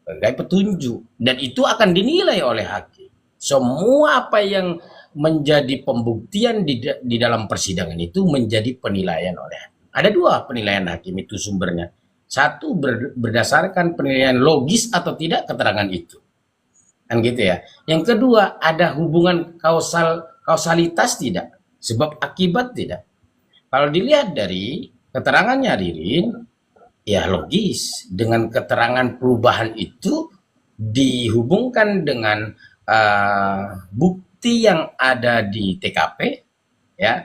sebagai petunjuk, dan itu akan dinilai oleh hakim. Semua apa yang menjadi pembuktian di dalam persidangan itu menjadi penilaian oleh hakim. Ada dua penilaian hakim itu sumbernya. Satu berdasarkan penilaian logis atau tidak keterangan itu, kan gitu ya. Yang kedua, ada hubungan kausalitas tidak, sebab akibat tidak. Kalau dilihat dari keterangannya Ririn, ya logis. Dengan keterangan perubahan itu dihubungkan dengan bukti yang ada di TKP, ya,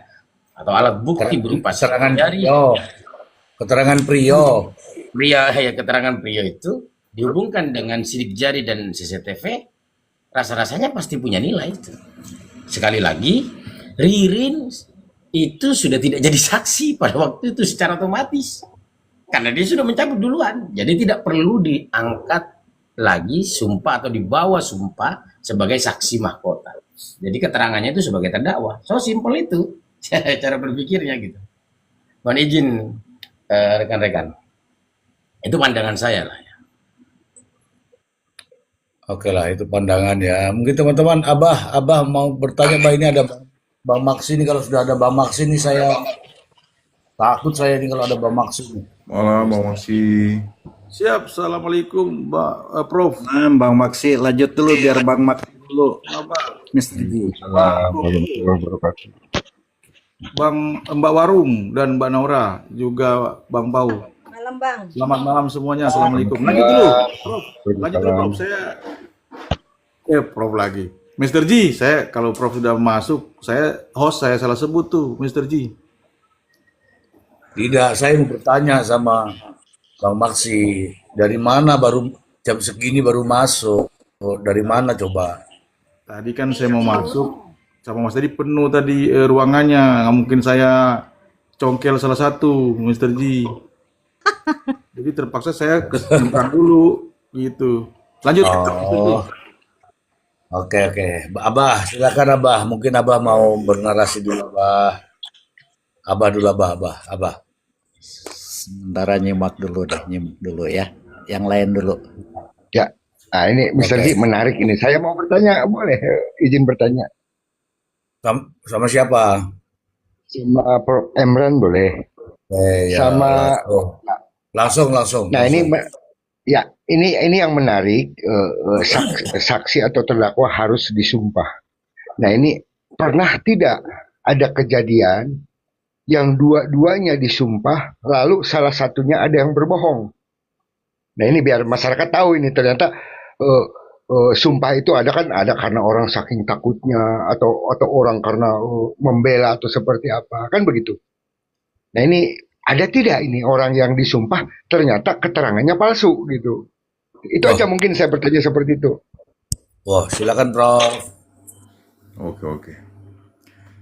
atau alat bukti berupa keterangan jari. Keterangan Prio. Keterangan Prio itu dihubungkan dengan sidik jari dan CCTV, rasa-rasanya pasti punya nilai itu. Sekali lagi, Ririn itu sudah tidak jadi saksi pada waktu itu secara otomatis, karena dia sudah mencabut duluan. Jadi tidak perlu diangkat lagi sumpah atau dibawa sumpah sebagai saksi mahkota. Jadi keterangannya itu sebagai terdakwa. So simple itu cara berpikirnya gitu. Mohon izin rekan-rekan. Itu pandangan saya lah ya. Oke lah, itu pandangan ya. Mungkin teman-teman, Abah mau bertanya, Bah, ini ada Bang Maksi nih. Kalau sudah ada Bang Maksi nih, saya takut saya nih kalau ada Bang Maksi nih. Malam Bang Maksi. Siap, Assalamualaikum, Prof. Nah, Bang Maksi, lanjut dulu biar Bang Maksi dulu. Mr. Ji. Mbak Warung dan Mbak Naura, juga Bang Pau. Malam Bang. Selamat malam semuanya, Assalamualaikum. Lanjut dulu, Prof. Lanjut dulu, Prof. Prof lagi. Mr. Ji, saya kalau Prof sudah masuk, saya salah sebut tuh, Mr. Ji. Tidak, saya mau bertanya sama Bang Maksi, dari mana baru jam segini baru masuk? Dari mana coba? Tadi kan saya mau masuk sama Mas tadi penuh tadi ruangannya, nggak mungkin saya congkel salah satu, Mr. Ji. Jadi terpaksa saya kesimpan dulu gitu. Lanjut. Oke. Abah, silakan Abah. Mungkin Abah mau bernarasi dulu, Abah. Abah. Sementara nyimak dulu ya. Yang lain dulu. Ya, nah ini Mr. Ji menarik ini. Saya mau bertanya, boleh izin bertanya? Sama siapa? Sama Prof. Emran boleh? Ya, sama langsung. Nah ini yang menarik, saksi atau terdakwa harus disumpah. Nah ini pernah tidak ada kejadian yang dua-duanya disumpah, lalu salah satunya ada yang berbohong. Nah ini biar masyarakat tahu ini ternyata sumpah itu ada karena orang saking takutnya atau orang karena membela atau seperti apa, kan begitu. Nah ini ada tidak ini orang yang disumpah ternyata keterangannya palsu gitu. Itu aja mungkin saya bertanya seperti itu. Wah, silakan Prof. Oke.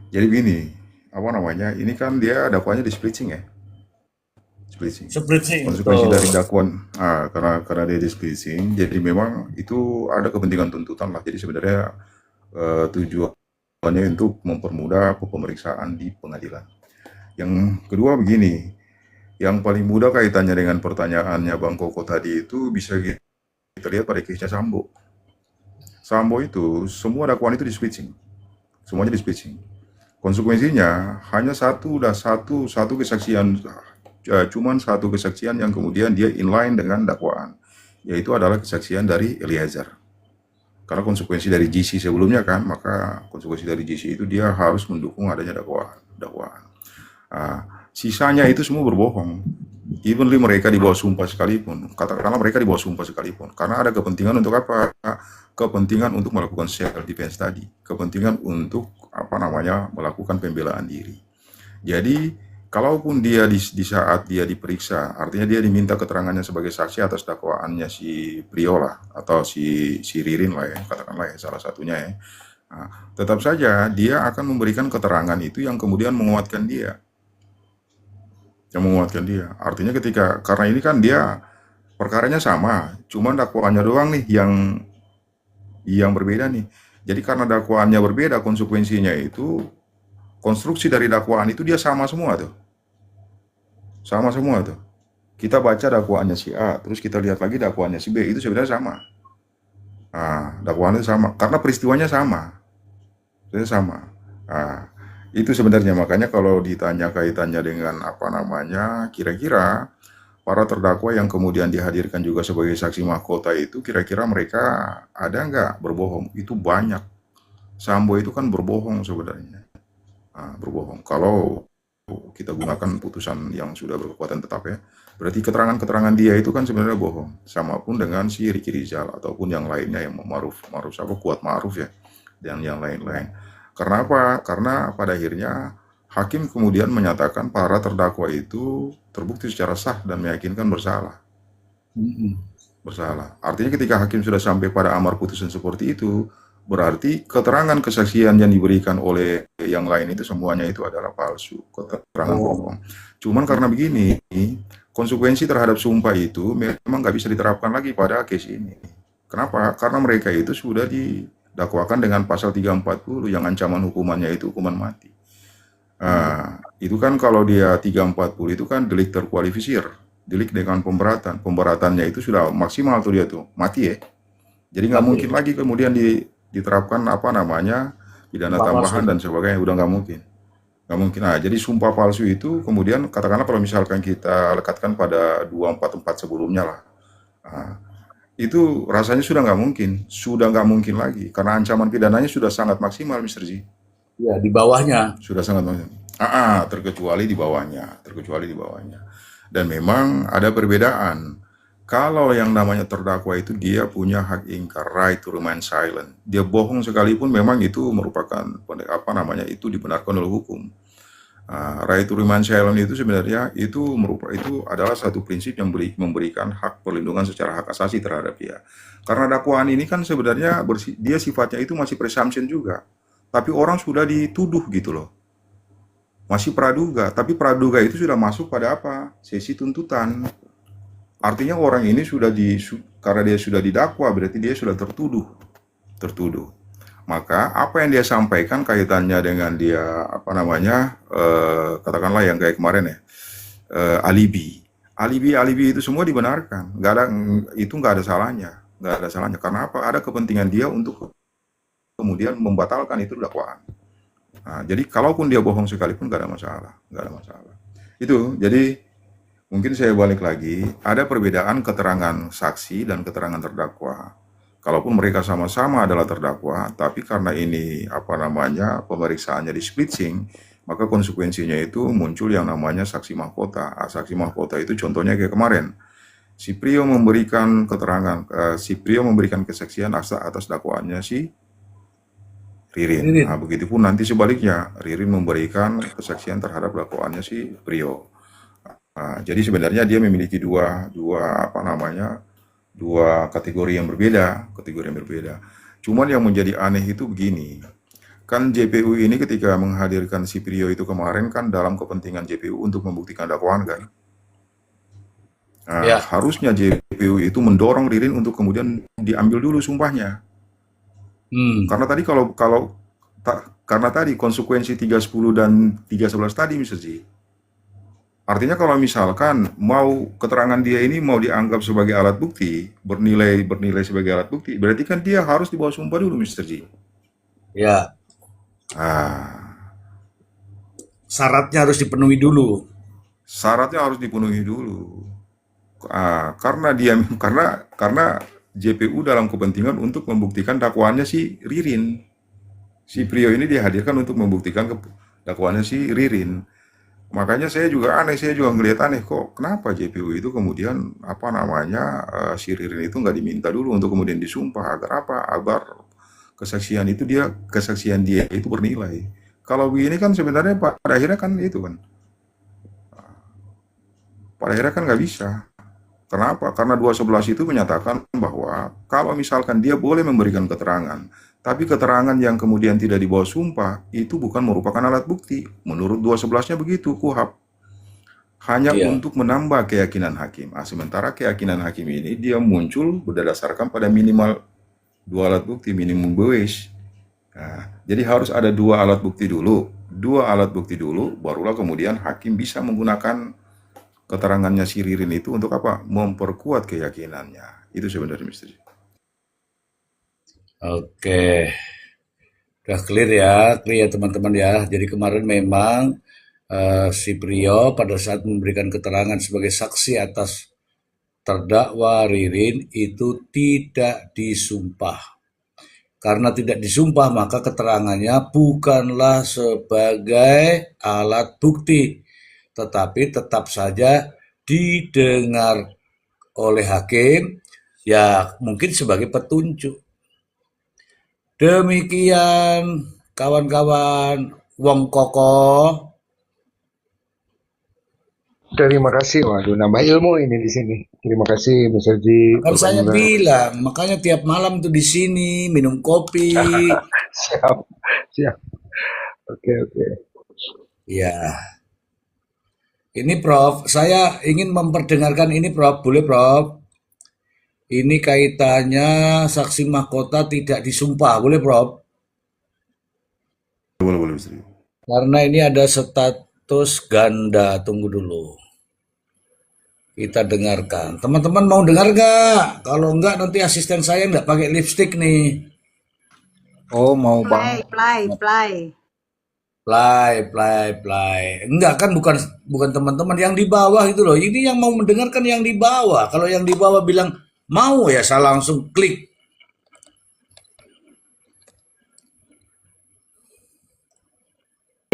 Jadi begini, ini kan dia dakwaannya di splitting ya. Splitting. Konsekuensi dari dakwaan, karena dia di splitting, jadi memang itu ada kepentingan tuntutan lah. Jadi sebenarnya tujuannya untuk mempermudah pemeriksaan di pengadilan. Yang kedua begini, yang paling mudah kaitannya dengan pertanyaannya Bang Koko tadi itu bisa kita lihat pada case-nya Sambo. Sambo itu semua dakwaan itu di switching, semuanya di switching. Konsekuensinya hanya satu kesaksian, cuman satu kesaksian yang kemudian dia inline dengan dakwaan, yaitu adalah kesaksian dari Eliezer. Karena konsekuensi dari GC sebelumnya kan, maka konsekuensi dari GC itu dia harus mendukung adanya dakwaan. Sisanya itu semua berbohong. Evenly mereka di bawah sumpah sekalipun, katakanlah mereka di bawah sumpah sekalipun, karena ada kepentingan untuk apa? Kepentingan untuk melakukan self defense tadi, kepentingan untuk melakukan pembelaan diri. Jadi, kalaupun dia di saat dia diperiksa, artinya dia diminta keterangannya sebagai saksi atas dakwaannya si Prio lah, atau si Ririn lah ya, katakanlah ya, salah satunya ya. Tetap saja dia akan memberikan keterangan itu yang kemudian menguatkan dia. Artinya karena ini kan dia perkaranya sama, cuman dakwaannya doang nih yang berbeda nih. Jadi karena dakwaannya berbeda, konsekuensinya itu konstruksi dari dakwaan itu dia sama semua tuh. Kita baca dakwaannya si A, terus kita lihat lagi dakwaannya si B, itu sebenarnya sama. Dakwaannya sama karena peristiwanya sama. Itu sebenarnya, makanya kalau ditanya kaitannya dengan kira-kira para terdakwa yang kemudian dihadirkan juga sebagai saksi mahkota itu kira-kira mereka ada nggak berbohong? Itu banyak. Sambo itu kan berbohong sebenarnya. Berbohong. Kalau kita gunakan putusan yang sudah berkekuatan tetap ya, berarti keterangan-keterangan dia itu kan sebenarnya bohong. Sama pun dengan si Ricky Rizal ataupun yang lainnya yang Kuat Ma'ruf ya, dan yang lain-lain. Karena apa? Karena pada akhirnya hakim kemudian menyatakan para terdakwa itu terbukti secara sah dan meyakinkan bersalah. Artinya ketika hakim sudah sampai pada amar putusan seperti itu, berarti keterangan kesaksian yang diberikan oleh yang lain itu semuanya itu adalah palsu, keterangan bohong. Cuman karena begini, konsekuensi terhadap sumpah itu memang nggak bisa diterapkan lagi pada case ini. Kenapa? Karena mereka itu sudah didakwakan dengan pasal 340 yang ancaman hukumannya itu hukuman mati. Itu kan kalau dia 340 itu kan delik terkualifisir, delik dengan pemberatan. Pemberatannya itu sudah maksimal tuh dia tuh, mati ya. Jadi nggak mungkin lagi kemudian diterapkan pidana tambahan dan sebagainya, udah nggak mungkin. Jadi sumpah palsu itu kemudian katakanlah kalau misalkan kita lekatkan pada 244 sebelumnya lah. Itu rasanya sudah nggak mungkin lagi karena ancaman pidananya sudah sangat maksimal, Mr. Ji. Ya, di bawahnya. Sudah sangat maksimal. Terkecuali di bawahnya. Dan memang ada perbedaan. Kalau yang namanya terdakwa itu dia punya hak ingkar, right to remain silent. Dia bohong sekalipun memang itu merupakan itu dibenarkan oleh hukum. Right to remain silent itu sebenarnya itu adalah satu prinsip yang memberikan hak perlindungan secara hak asasi terhadap dia. Karena dakwaan ini kan sebenarnya dia sifatnya itu masih presumption juga. Tapi orang sudah dituduh gitu loh. Masih praduga, tapi praduga itu sudah masuk pada sesi tuntutan. Artinya orang ini karena dia sudah didakwa berarti dia sudah tertuduh. Maka apa yang dia sampaikan kaitannya dengan dia katakanlah yang kayak kemarin ya, alibi itu semua dibenarkan, nggak ada salahnya. Karena apa? Ada kepentingan dia untuk kemudian membatalkan itu dakwaan. Jadi kalaupun dia bohong sekalipun nggak ada masalah. Itu jadi mungkin saya balik lagi, ada perbedaan keterangan saksi dan keterangan terdakwa. Kalaupun mereka sama-sama adalah terdakwa, tapi karena ini pemeriksaannya di splitting, maka konsekuensinya itu muncul yang namanya saksi mahkota. Saksi mahkota itu contohnya kayak kemarin. Si Prio memberikan kesaksian atas dakwaannya si Ririn. Begitupun nanti sebaliknya, Ririn memberikan kesaksian terhadap dakwaannya si Prio. Jadi sebenarnya dia memiliki dua kategori yang berbeda. Cuman yang menjadi aneh itu begini, kan JPU ini ketika menghadirkan si Prio itu kemarin kan dalam kepentingan JPU untuk membuktikan dakwaan kan. Harusnya JPU itu mendorong Ririn untuk kemudian diambil dulu sumpahnya. Karena tadi karena tadi konsekuensi 310 dan 311 tadi Mr. Ji. Artinya kalau misalkan mau keterangan dia ini mau dianggap sebagai alat bukti, bernilai sebagai alat bukti, berarti kan dia harus dibawa sumpah dulu, Mr. Ji. Ya, Ah, syaratnya harus dipenuhi dulu. syaratnya harus dipenuhi dulu. Karena dia karena JPU dalam kepentingan untuk membuktikan dakwaannya si Ririn. Si Prio ini dihadirkan untuk membuktikan dakwaannya si Ririn. Makanya saya juga aneh, saya juga ngelihat aneh kok kenapa JPU itu kemudian si Ririn itu nggak diminta dulu untuk kemudian disumpah agar apa? Agar kesaksian dia itu bernilai. Kalau begini kan sebenarnya pada akhirnya kan itu kan, pada akhirnya kan nggak bisa. Kenapa? Karena 211 itu menyatakan bahwa kalau misalkan dia boleh memberikan keterangan, tapi keterangan yang kemudian tidak dibawa sumpah, itu bukan merupakan alat bukti. Menurut 211-nya begitu, KUHP. Hanya Iya. untuk menambah keyakinan hakim. Sementara keyakinan hakim ini dia muncul berdasarkan pada minimal 2 alat bukti, minimum beweis. Jadi harus ada 2 alat bukti dulu. 2 alat bukti dulu, barulah kemudian hakim bisa menggunakan keterangannya si Ririn itu untuk apa? Memperkuat keyakinannya. Itu sebenarnya misteri. Oke, udah clear ya teman-teman ya. Jadi kemarin memang si Prio pada saat memberikan keterangan sebagai saksi atas terdakwa Ririn itu tidak disumpah. Karena tidak disumpah maka keterangannya bukanlah sebagai alat bukti, tetapi tetap saja didengar oleh hakim ya mungkin sebagai petunjuk. Demikian kawan-kawan Wong Koko. Terima kasih. Waduh, nambah ilmu ini di sini. Terima kasih, Mr. Ji. Kan Bapak saya Indra. bilang, makanya tiap malam tuh di sini minum kopi. Siap, siap. Oke, oke. Ya, ini Prof, saya ingin memperdengarkan ini Prof, boleh Prof? Ini kaitannya saksi mahkota tidak disumpah, boleh Prof? Boleh misteri. Karena ini ada status ganda, tunggu dulu. Kita dengarkan. Teman-teman mau dengar nggak? Kalau nggak nanti asisten saya nggak pakai lipstick nih. Oh, mau bang. Play. Play. Enggak kan bukan teman-teman yang di bawah itu loh. Ini yang mau mendengarkan yang di bawah. Kalau yang di bawah bilang mau ya saya langsung klik.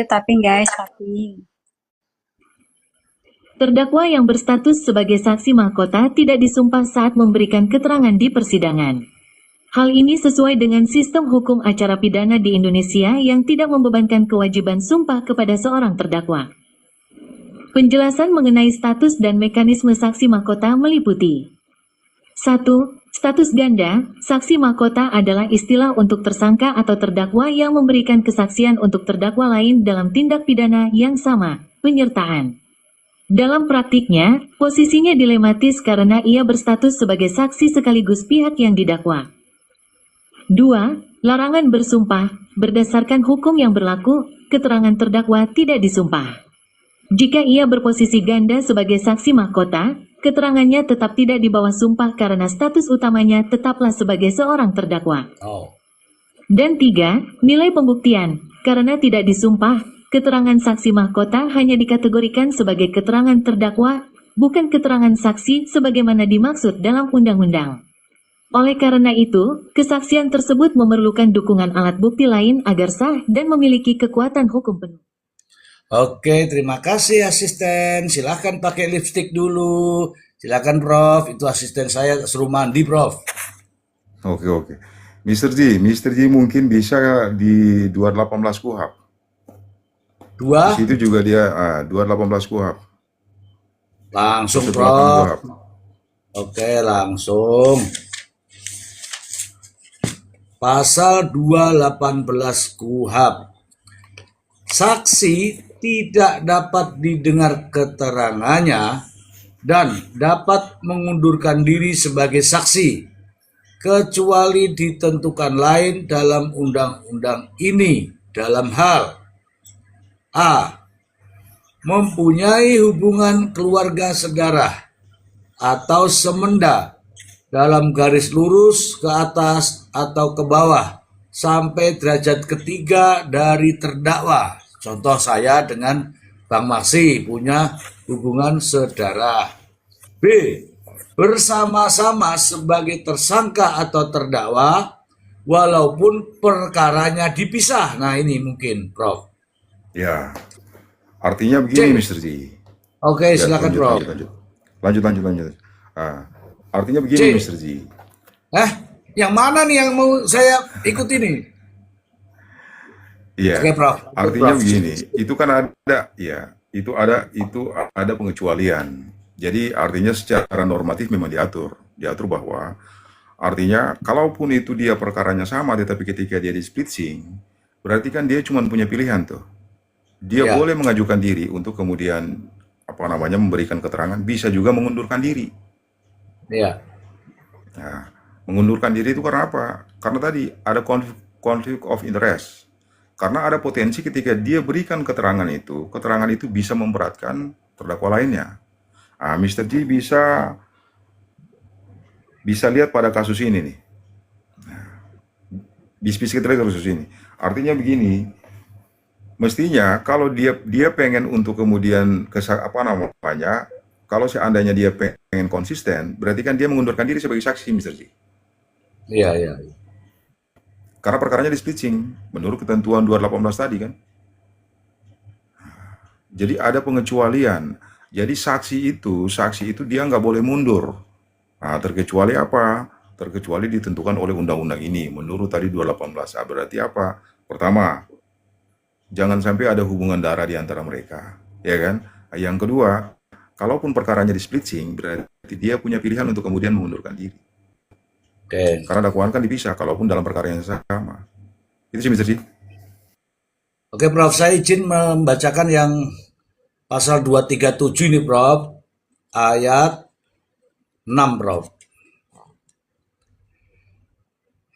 Tapi guys, Terdakwa yang berstatus sebagai saksi mahkota tidak disumpah saat memberikan keterangan di persidangan. Hal ini sesuai dengan sistem hukum acara pidana di Indonesia yang tidak membebankan kewajiban sumpah kepada seorang terdakwa. Penjelasan mengenai status dan mekanisme saksi mahkota meliputi 1. Status ganda, saksi mahkota adalah istilah untuk tersangka atau terdakwa yang memberikan kesaksian untuk terdakwa lain dalam tindak pidana yang sama, penyertaan. Dalam praktiknya, posisinya dilematis karena ia berstatus sebagai saksi sekaligus pihak yang didakwa. 2. Larangan bersumpah, berdasarkan hukum yang berlaku, keterangan terdakwa tidak disumpah. Jika ia berposisi ganda sebagai saksi mahkota, keterangannya tetap tidak di bawah sumpah karena status utamanya tetaplah sebagai seorang terdakwa. Dan 3. Nilai pembuktian, karena tidak disumpah, keterangan saksi mahkota hanya dikategorikan sebagai keterangan terdakwa, bukan keterangan saksi sebagaimana dimaksud dalam undang-undang. Oleh karena itu, kesaksian tersebut memerlukan dukungan alat bukti lain agar sah dan memiliki kekuatan hukum penuh. Oke, terima kasih asisten. Silahkan pakai lipstick dulu. Silahkan Prof, itu asisten saya suruh mandi Prof. Oke. Mr. Ji mungkin bisa di 218 KUHP. Di situ juga dia 218 KUHP. Langsung 218 Prof. KUHP. Oke, langsung. Pasal 218 KUHP. Saksi tidak dapat didengar keterangannya dan dapat mengundurkan diri sebagai saksi kecuali ditentukan lain dalam undang-undang ini dalam hal A. mempunyai hubungan keluarga sedarah atau semenda dalam garis lurus ke atas atau ke bawah sampai derajat ketiga dari terdakwa. Contoh saya dengan Bang Maksi punya hubungan sedarah. B. Bersama-sama sebagai tersangka atau terdakwa walaupun perkaranya dipisah. Nah ini mungkin Prof. Ya, artinya C. begini Mr. G. Oke, Ya, silakan lanjut, Prof. lanjut. Artinya begini C. Mr. G. Yang mana nih yang mau saya ikut ini? Iya, Oke, Prof. artinya Prof. begini, itu kan ada, ya, itu ada pengecualian. Jadi artinya secara normatif memang diatur bahwa artinya kalaupun itu dia perkaranya sama, tetapi ketika dia di splitsing, berarti kan dia cuma punya pilihan tuh. Dia Ya, boleh mengajukan diri untuk kemudian memberikan keterangan, bisa juga mengundurkan diri. ya, Nah, mengundurkan diri itu karena apa? Karena tadi ada conflict of interest. Karena ada potensi ketika dia berikan keterangan itu bisa memberatkan terdakwa lainnya. Mr. G bisa lihat pada kasus ini nih. Bisa kita lihat kasus ini. Artinya begini, mestinya kalau dia pengen untuk kemudian kalau seandainya dia pengen konsisten, berarti kan dia mengundurkan diri sebagai saksi, Mr. G. iya. Karena perkaranya di splitting menurut ketentuan 218 tadi kan. Jadi ada pengecualian. Jadi saksi itu dia nggak boleh mundur. Terkecuali apa? Terkecuali ditentukan oleh undang-undang ini menurut tadi 218. Berarti apa? Pertama, jangan sampai ada hubungan darah di antara mereka, ya kan? Yang kedua, kalaupun perkaranya di splitting, berarti dia punya pilihan untuk kemudian mengundurkan diri. Oke. Karena dakwaan kan dipisah, kalaupun dalam perkara yang sama. Itu sih, Mr. G. Oke, Prof. Saya izin membacakan yang pasal 237 ini, Prof. Ayat 6, Prof.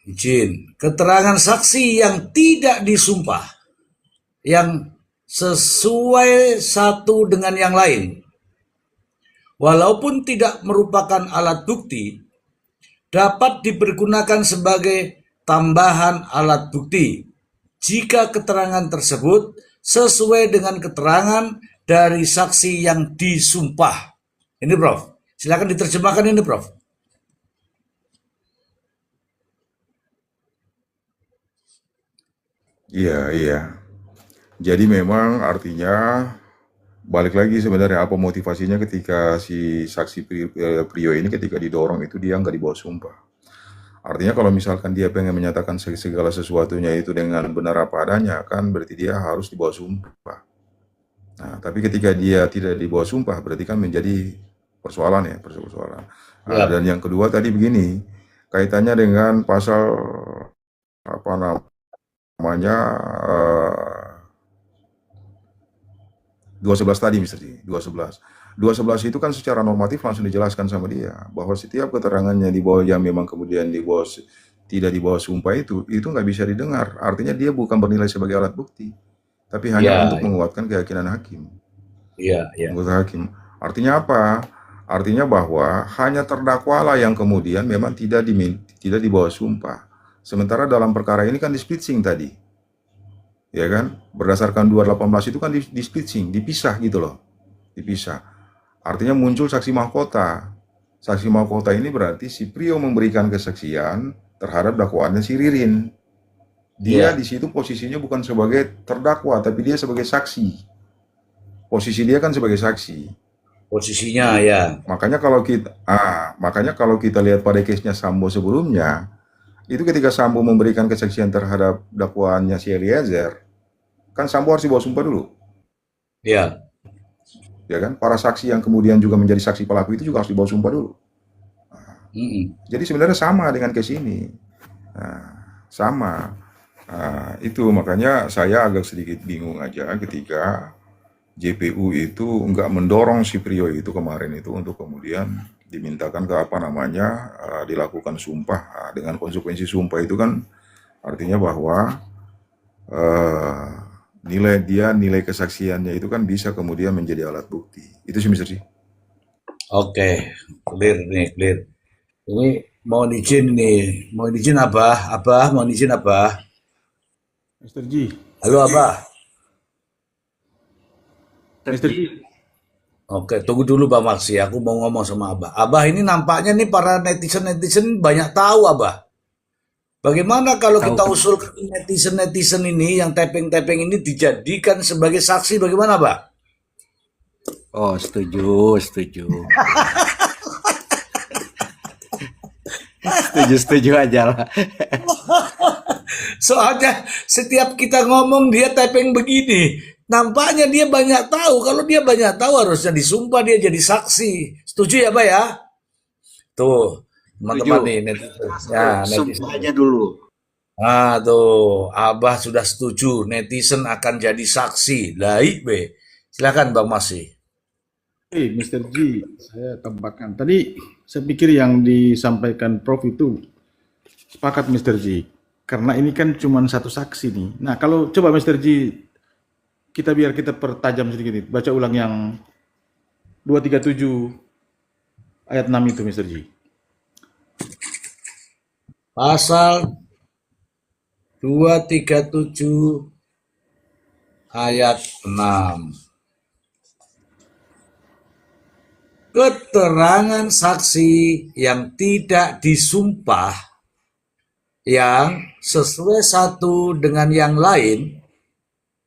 Izin. Keterangan saksi yang tidak disumpah, yang sesuai satu dengan yang lain, walaupun tidak merupakan alat bukti, dapat dipergunakan sebagai tambahan alat bukti jika keterangan tersebut sesuai dengan keterangan dari saksi yang disumpah. Ini Prof. Silakan diterjemahkan ini Prof. Iya. Jadi memang artinya balik lagi sebenarnya apa motivasinya ketika si saksi Prio ini ketika didorong itu dia nggak dibawa sumpah. Artinya kalau misalkan dia pengen menyatakan segala sesuatunya itu dengan benar apa adanya, kan berarti dia harus dibawa sumpah. Nah, tapi ketika dia tidak dibawa sumpah, berarti kan menjadi persoalan ya, persoalan. Ya. Dan yang kedua tadi begini, kaitannya dengan pasal apa namanya 211 tadi, Mr. G. 211 itu kan secara normatif langsung dijelaskan sama dia bahwa setiap keterangannya di bawah yang memang kemudian tidak di bawah sumpah itu nggak bisa didengar. Artinya dia bukan bernilai sebagai alat bukti, tapi hanya untuk menguatkan keyakinan hakim. Iya. Menurut hakim. Artinya apa? Artinya bahwa hanya terdakwalah yang kemudian memang tidak di bawah sumpah. Sementara dalam perkara ini kan di splitsing tadi. Ya kan? Berdasarkan 218 itu kan di splitsing, dipisah gitu loh. Dipisah. Artinya muncul saksi mahkota. Saksi mahkota ini berarti si Prio memberikan kesaksian terhadap dakwaannya si Ririn. Dia di situ posisinya bukan sebagai terdakwa, tapi dia sebagai saksi. Posisi dia kan sebagai saksi. Posisinya ya. Makanya kalau kita lihat pada case-nya Sambo sebelumnya, itu ketika Sambo memberikan kesaksian terhadap dakwaannya si Eliezer, kan Sambo harus dibawa sumpah dulu. Iya. Ya kan? Para saksi yang kemudian juga menjadi saksi pelaku itu juga harus dibawa sumpah dulu. Jadi sebenarnya sama dengan case ini. Sama. Itu makanya saya agak sedikit bingung aja ketika JPU itu nggak mendorong si Prio itu kemarin itu untuk kemudian dimintakan ke dilakukan sumpah. Dengan konsekuensi sumpah itu kan artinya bahwa nilai kesaksiannya itu kan bisa kemudian menjadi alat bukti. Itu sih Mr. Ji. Oke, clear nih, clear. Ini mau izin nih, mau izin Abah, mau izin Abah. Mr. Ji. Halo Abah. Mr. Ji. Oke, tunggu dulu Bang Maksi, aku mau ngomong sama Abah. Abah ini nampaknya nih para netizen banyak tahu Abah. Bagaimana kalau Tahu kita kan? usulkan netizen ini yang tapping ini dijadikan sebagai saksi, bagaimana Abah? Oh, setuju. Setuju aja lah. Soalnya setiap kita ngomong dia tapping begini, nampaknya dia banyak tahu. Kalau dia banyak tahu harusnya disumpah dia jadi saksi. Setuju ya, Pak ya? Tuh, teman-teman Setuju. nih netizen. Ya, netizen. Sumpah aja dulu. Ah, tuh, Abah sudah setuju. Netizen akan jadi saksi. Baik, be. Silakan Bang Masih. Mr. Ji, saya tambahkan. Tadi saya pikir yang disampaikan Prof itu sepakat Mr. Ji. Karena ini kan cuma satu saksi nih. Nah, kalau coba Mr. Ji, biar kita pertajam sedikit nih. Baca ulang yang 237 ayat 6 itu Mr. Ji. Pasal 237 ayat 6. Keterangan saksi yang tidak disumpah yang sesuai satu dengan yang lain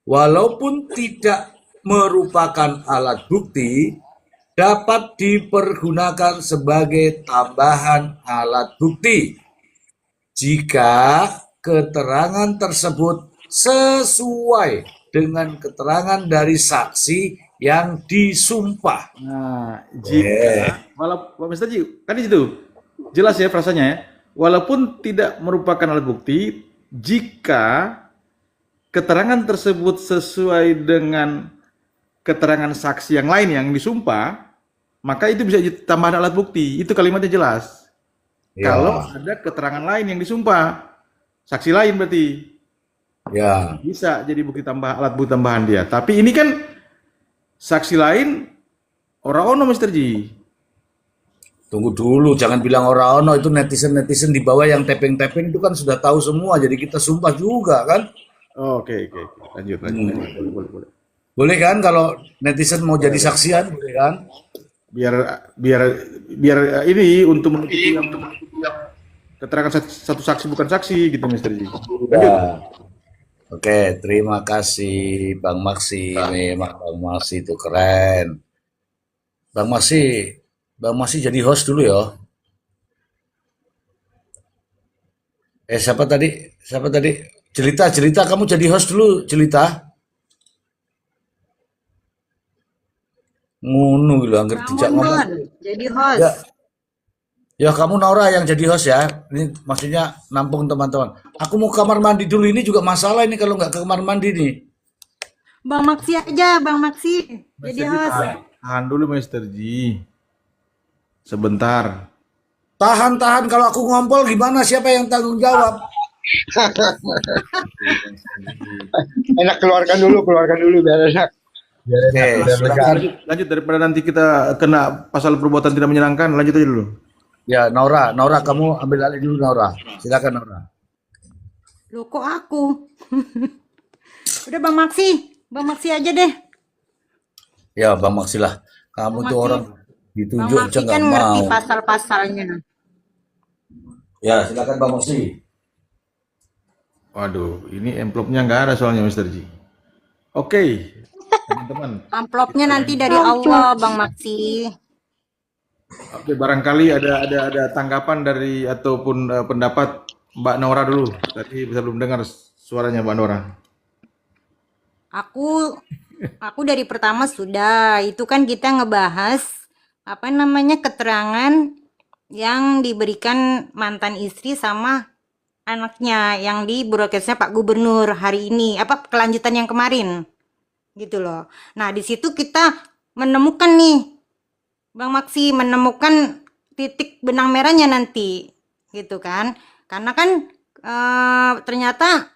walaupun tidak merupakan alat bukti dapat dipergunakan sebagai tambahan alat bukti jika keterangan tersebut sesuai dengan keterangan dari saksi yang disumpah. Nah, jika walaupun Mr. Ji, kan di situ jelas ya frasanya ya. Walaupun tidak merupakan alat bukti, jika keterangan tersebut sesuai dengan keterangan saksi yang lain yang disumpah, maka itu bisa ditambah alat bukti. Itu kalimatnya jelas. Ya. Kalau ada keterangan lain yang disumpah, saksi lain berarti. Ya. Bisa jadi bukti alat bukti tambahan dia. Tapi ini kan saksi lain orang ono Mr. Ji. Tunggu dulu, jangan bilang orang ono, itu netizen di bawah yang tapping itu kan sudah tahu semua, jadi kita sumpah juga kan? Oke. Lanjut. Boleh. Boleh kan kalau netizen mau jadi saksian, boleh kan? Biar ini untuk menutupi yang keterangan satu saksi bukan saksi gitu Mr. Ji. Ya. Oke, terima kasih Bang Maksi. Memang Bang Maksi itu keren. Bang Maksi jadi host dulu ya. Siapa tadi? Jelita, kamu jadi host dulu, Jelita. Ngono gitu, angger dijak ngomong. Jadi host. Ya, kamu Naura yang jadi host ya. Ini maksudnya nampung teman-teman. Aku mau kamar mandi dulu, ini juga masalah ini kalau nggak ke kamar mandi nih. Bang Maksi aja, Bang Maksi. Jadi host. Tahan dulu Mr. Ji. Sebentar. Tahan, kalau aku ngompol gimana? Siapa yang tanggung jawab? Enak, keluarkan dulu biar enak. Oke, silakan. Lanjut daripada nanti kita kena pasal perbuatan tidak menyenangkan, lanjut aja dulu. Ya, Naura, kamu ambil alih dulu Naura. Silakan Naura. Loh kok aku? Udah Bang Maksi aja deh. Ya, Bang Maksi lah. Kamu Bang tuh Maksi. orang Bang ditunjuk aja Maksi nggak kan ngerti mau. pasal-pasalnya. Ya, silakan Bang Maksi. Waduh, ini amplopnya nggak ada soalnya Mr. Ji. Oke, teman-teman. Amplopnya nanti dari Allah, Bang Maksi. Oke, barangkali ada tanggapan dari ataupun pendapat Mbak Nora dulu. Tadi bisa belum dengar suaranya Mbak Nora. Aku dari pertama sudah. Itu kan kita ngebahas keterangan yang diberikan mantan istri sama anaknya yang di broadcastnya Pak Gubernur hari ini, kelanjutan yang kemarin, gitu loh. Nah di situ kita menemukan nih, Bang Maksi menemukan titik benang merahnya nanti, gitu kan? Karena kan ternyata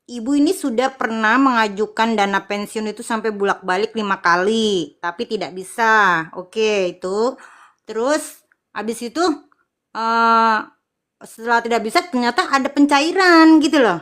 ibu ini sudah pernah mengajukan dana pensiun itu sampai bolak-balik 5 kali, tapi tidak bisa. Oke, itu. Terus habis itu eh, setelah tidak bisa ternyata ada pencairan gitu loh.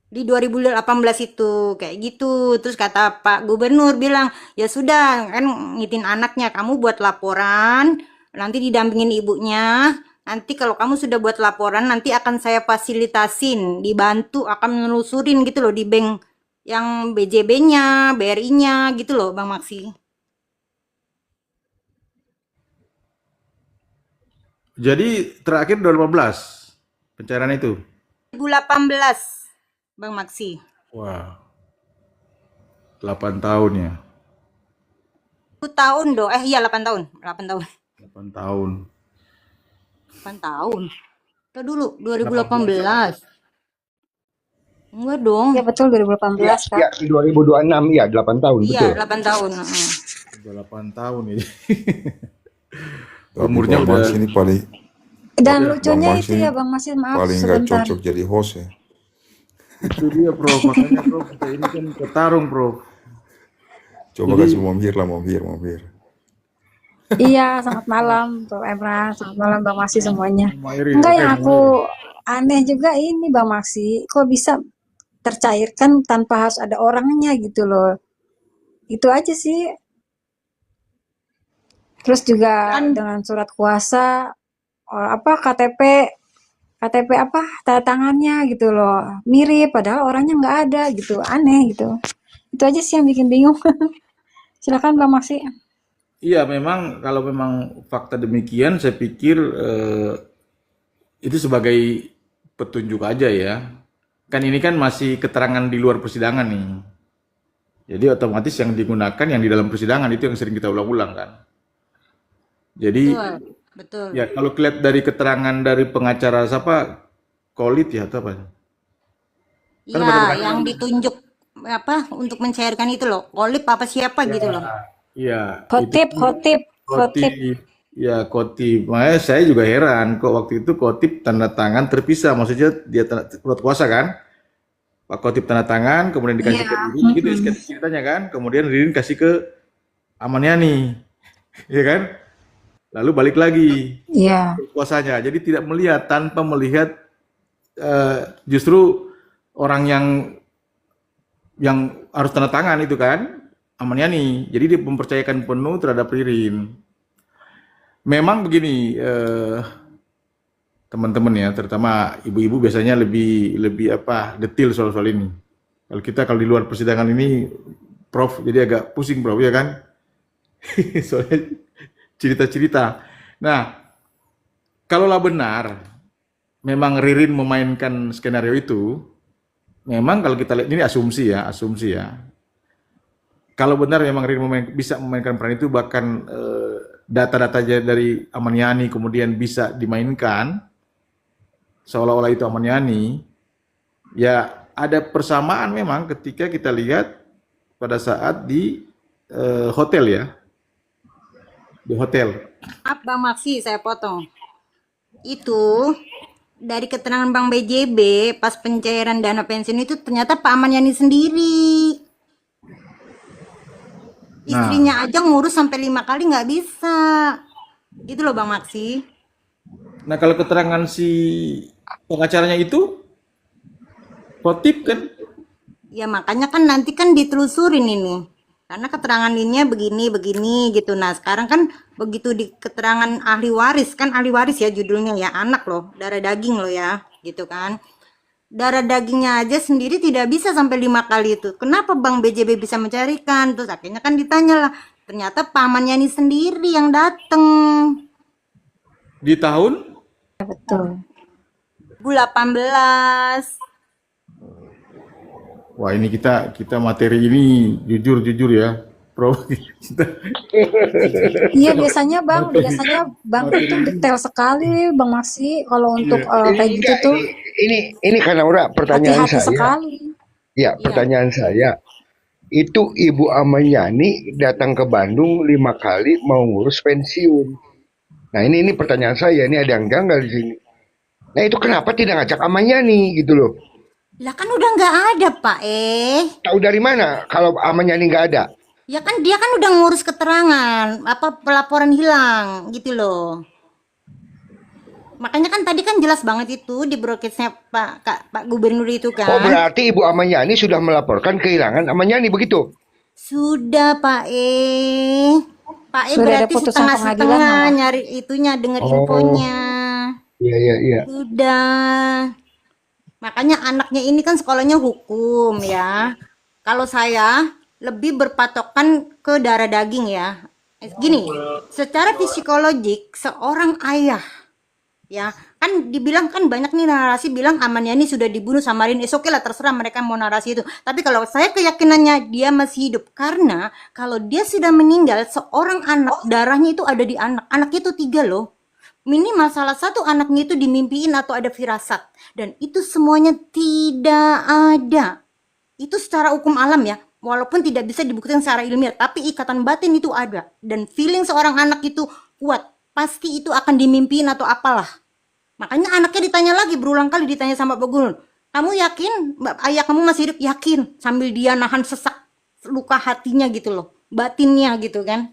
Di 2018 itu kayak gitu. Terus kata Pak Gubernur bilang, ya sudah kan ngitin anaknya, kamu buat laporan, nanti didampingin ibunya. Nanti kalau kamu sudah buat laporan, nanti akan saya fasilitasin, dibantu, akan menelusurin gitu loh di bank yang BJB-nya, BRI-nya gitu loh, Bang Maksi. Jadi terakhir 2015 pencairan itu. 2018, Bang Maksi. Wah, 8 tahun ya. 1 tahun dong. Iya 8 tahun. 8 tahun. 8 tahun. 8 tahun. Itu dulu 2018. Enggak dong. Ya betul 2018 Ya, Kak. 2026 ya 8 tahun Iya, betul. 8 tahun. Udah 8 tahun ya. Tapi Umurnya Bang udah Max ini paling Dan Bang lucunya Max itu ini ya Bang Masih, maaf paling nggak sebentar. cocok jadi host ya. itu dia, Prof. Makanya Prof kita ini kan petarung, Prof. Coba Jadi kasih Momhir lah, Momhir. Iya, selamat malam Bang Emran, selamat malam Bang Masih semuanya. Mairin, Enggak, oke, yang Mairin. aku aneh juga ini Bang Masih, kok bisa tercairkan tanpa harus ada orangnya gitu loh. Itu aja sih. Terus juga Kan dengan surat kuasa KTP apa tanda tangannya gitu loh. Mirip padahal orangnya nggak ada gitu. Aneh gitu. Itu aja sih yang bikin bingung. Silakan Bang Masih. Iya, memang kalau memang fakta demikian, saya pikir itu sebagai petunjuk aja ya. Kan ini kan masih keterangan di luar persidangan nih. Jadi otomatis yang digunakan yang di dalam persidangan itu yang sering kita ulang-ulang kan. Jadi betul. ya kalau kelihatan dari keterangan dari pengacara siapa, Kolit ya atau apa? Kan Iya, benar-benar yang ditunjuk apa untuk mencairkan itu loh. Kolip apa siapa gitu loh. Iya, Khotib, itu khotib, khotib. Kotip. Ya, Kotip. Makanya saya juga heran kok waktu itu Kotip tanda tangan terpisah. Maksudnya dia surat kuasa kan? Pak Kotip tanda tangan, kemudian dikasih Iya. ke Ririn, gitu ceritanya kan? Kemudian Ririn kasih ke Amaniani, ya kan? Lalu balik lagi Iya. kuasanya. Jadi tidak melihat, tanpa melihat justru orang yang harus tanda tangan itu kan Amaniani. Jadi dia mempercayakan penuh terhadap Ririn. Memang begini, teman-teman ya, terutama ibu-ibu biasanya lebih detail soal ini. Kalau di luar persidangan ini, Prof, jadi agak pusing, Prof, ya kan? Soalnya cerita-cerita. Nah, kalaulah benar memang Ririn memainkan skenario itu, memang kalau kita lihat ini asumsi ya. Kalau benar memang Ririn bisa memainkan peran itu, bahkan data-data dari Amaniani kemudian bisa dimainkan seolah-olah itu Amaniani, ya ada persamaan memang ketika kita lihat pada saat di hotel ya. Di hotel. Maaf Bang Maksi, saya potong. Itu dari keterangan Bang BJB pas pencairan dana pensiun itu ternyata Pak Amaniani sendiri. Istrinya aja ngurus sampai 5 kali nggak bisa. Gitu loh Bang Maksi. Nah, kalau keterangan si pengacaranya itu Kotip kan? Ya makanya kan nanti kan ditelusurin ini. Karena keterangan lainnya begini gitu. Nah sekarang kan begitu di keterangan ahli waris ya judulnya ya, anak loh, darah daging loh ya, gitu kan. Darah dagingnya aja sendiri tidak bisa sampai 5 kali itu. Kenapa Bang BJB bisa mencarikan? Terus akhirnya kan ditanya lah, ternyata pamannya ini sendiri yang dateng. Di tahun? Betul. 2018. Wah, ini kita materi ini jujur ya, Prof. Iya biasanya Bang itu detail sekali Bang Masih kalau untuk kayak gitu tuh Ini karena udah pertanyaan hati-hati saya. sekali. Ya, pertanyaan saya. Itu Ibu Amaniani datang ke Bandung 5 kali mau ngurus pensiun. Nah, ini pertanyaan saya. Ini ada yang janggal di sini. Nah, itu kenapa tidak ngajak Amaniani gitu loh? Lah kan udah nggak ada, Pak. Tahu dari mana kalau Ahmad Yani nggak ada? Ya kan dia kan udah ngurus keterangan, apa pelaporan hilang gitu loh. Makanya kan tadi kan jelas banget itu di broadcastnya Pak Gubernur itu Oh, kan. berarti Ibu Ahmad Yani sudah melaporkan kehilangan Ahmad Yani begitu? Sudah, Pak Pak Sudah ada berarti putusan pengadilan setengah-setengah malah. nyari itunya, denger Oh, infonya. iya. Sudah. Makanya anaknya ini kan sekolahnya hukum ya. Kalau saya lebih berpatokan ke darah daging ya. Gini, secara psikologik seorang ayah ya kan dibilang kan banyak nih narasi bilang Ahmad Yani sudah dibunuh samarin. Oke lah, terserah mereka mau narasi itu, tapi kalau saya keyakinannya dia masih hidup, karena kalau dia sudah meninggal, seorang anak darahnya itu ada di anaknya itu 3 loh, minimal salah satu anaknya itu dimimpiin atau ada firasat, dan itu semuanya tidak ada. Itu secara hukum alam ya, walaupun tidak bisa dibuktikan secara ilmiah, tapi ikatan batin itu ada, dan feeling seorang anak itu kuat, pasti itu akan dimimpiin atau apalah. Makanya anaknya ditanya lagi, berulang kali ditanya sama Pak Gubernur, kamu yakin ayah kamu masih hidup? Yakin, sambil dia nahan sesak luka hatinya gitu loh, batinnya gitu kan.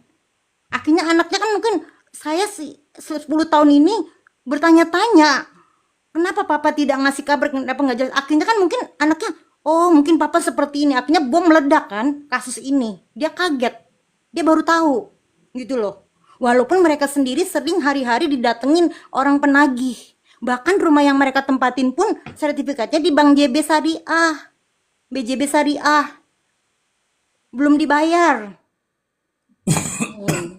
Akhirnya anaknya kan mungkin, saya sih 10 tahun ini bertanya-tanya, kenapa papa tidak ngasih kabar, kenapa nggak jelas. Akhirnya kan mungkin anaknya, oh mungkin papa seperti ini. Akhirnya bom meledak kan kasus ini. Dia kaget. Dia baru tahu gitu loh. Walaupun mereka sendiri sering hari-hari didatengin orang penagih. Bahkan rumah yang mereka tempatin pun sertifikatnya di Bank JB Syariah. BJB Syariah. Belum dibayar.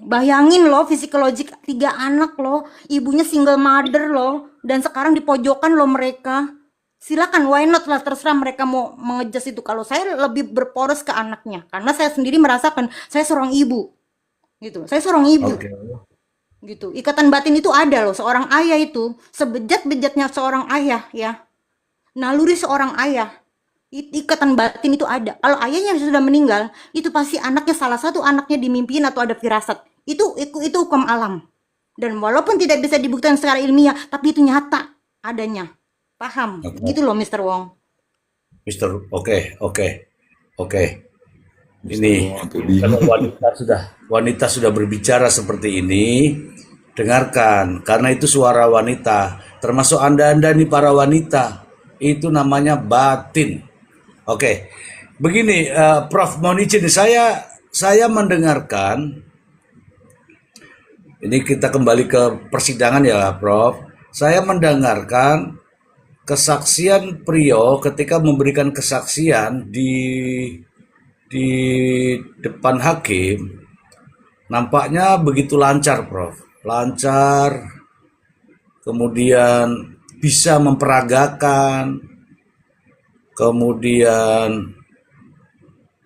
Bayangin loh, psikologik 3 anak loh, ibunya single mother loh, dan sekarang di pojokan loh mereka. Silakan, why not lah, terserah mereka mau mengejas itu. Kalau saya lebih berporos ke anaknya, karena saya sendiri merasakan, saya seorang ibu, gitu. Saya seorang ibu, Oke. gitu. Ikatan batin itu ada loh, seorang ayah itu, sebejat-bejatnya seorang ayah ya, naluri seorang ayah. Ikatan batin itu ada. Kalau ayahnya sudah meninggal, itu pasti anaknya, salah satu anaknya dimimpiin atau ada firasat. Itu hukum alam. Dan walaupun tidak bisa dibuktikan secara ilmiah, tapi itu nyata adanya. Paham? Oke. Gitu loh, Mr. Wong. Oke. Ini kalau wanita sudah berbicara seperti ini, dengarkan, karena itu suara wanita, termasuk Anda nih para wanita, itu namanya batin. Oke, begini, Prof, mohon izin, saya mendengarkan, ini kita kembali ke persidangan ya, Prof. Saya mendengarkan kesaksian Priyo ketika memberikan kesaksian di depan hakim, nampaknya begitu lancar, Prof. Lancar, kemudian bisa memperagakan, kemudian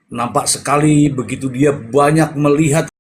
nampak sekali begitu dia banyak melihat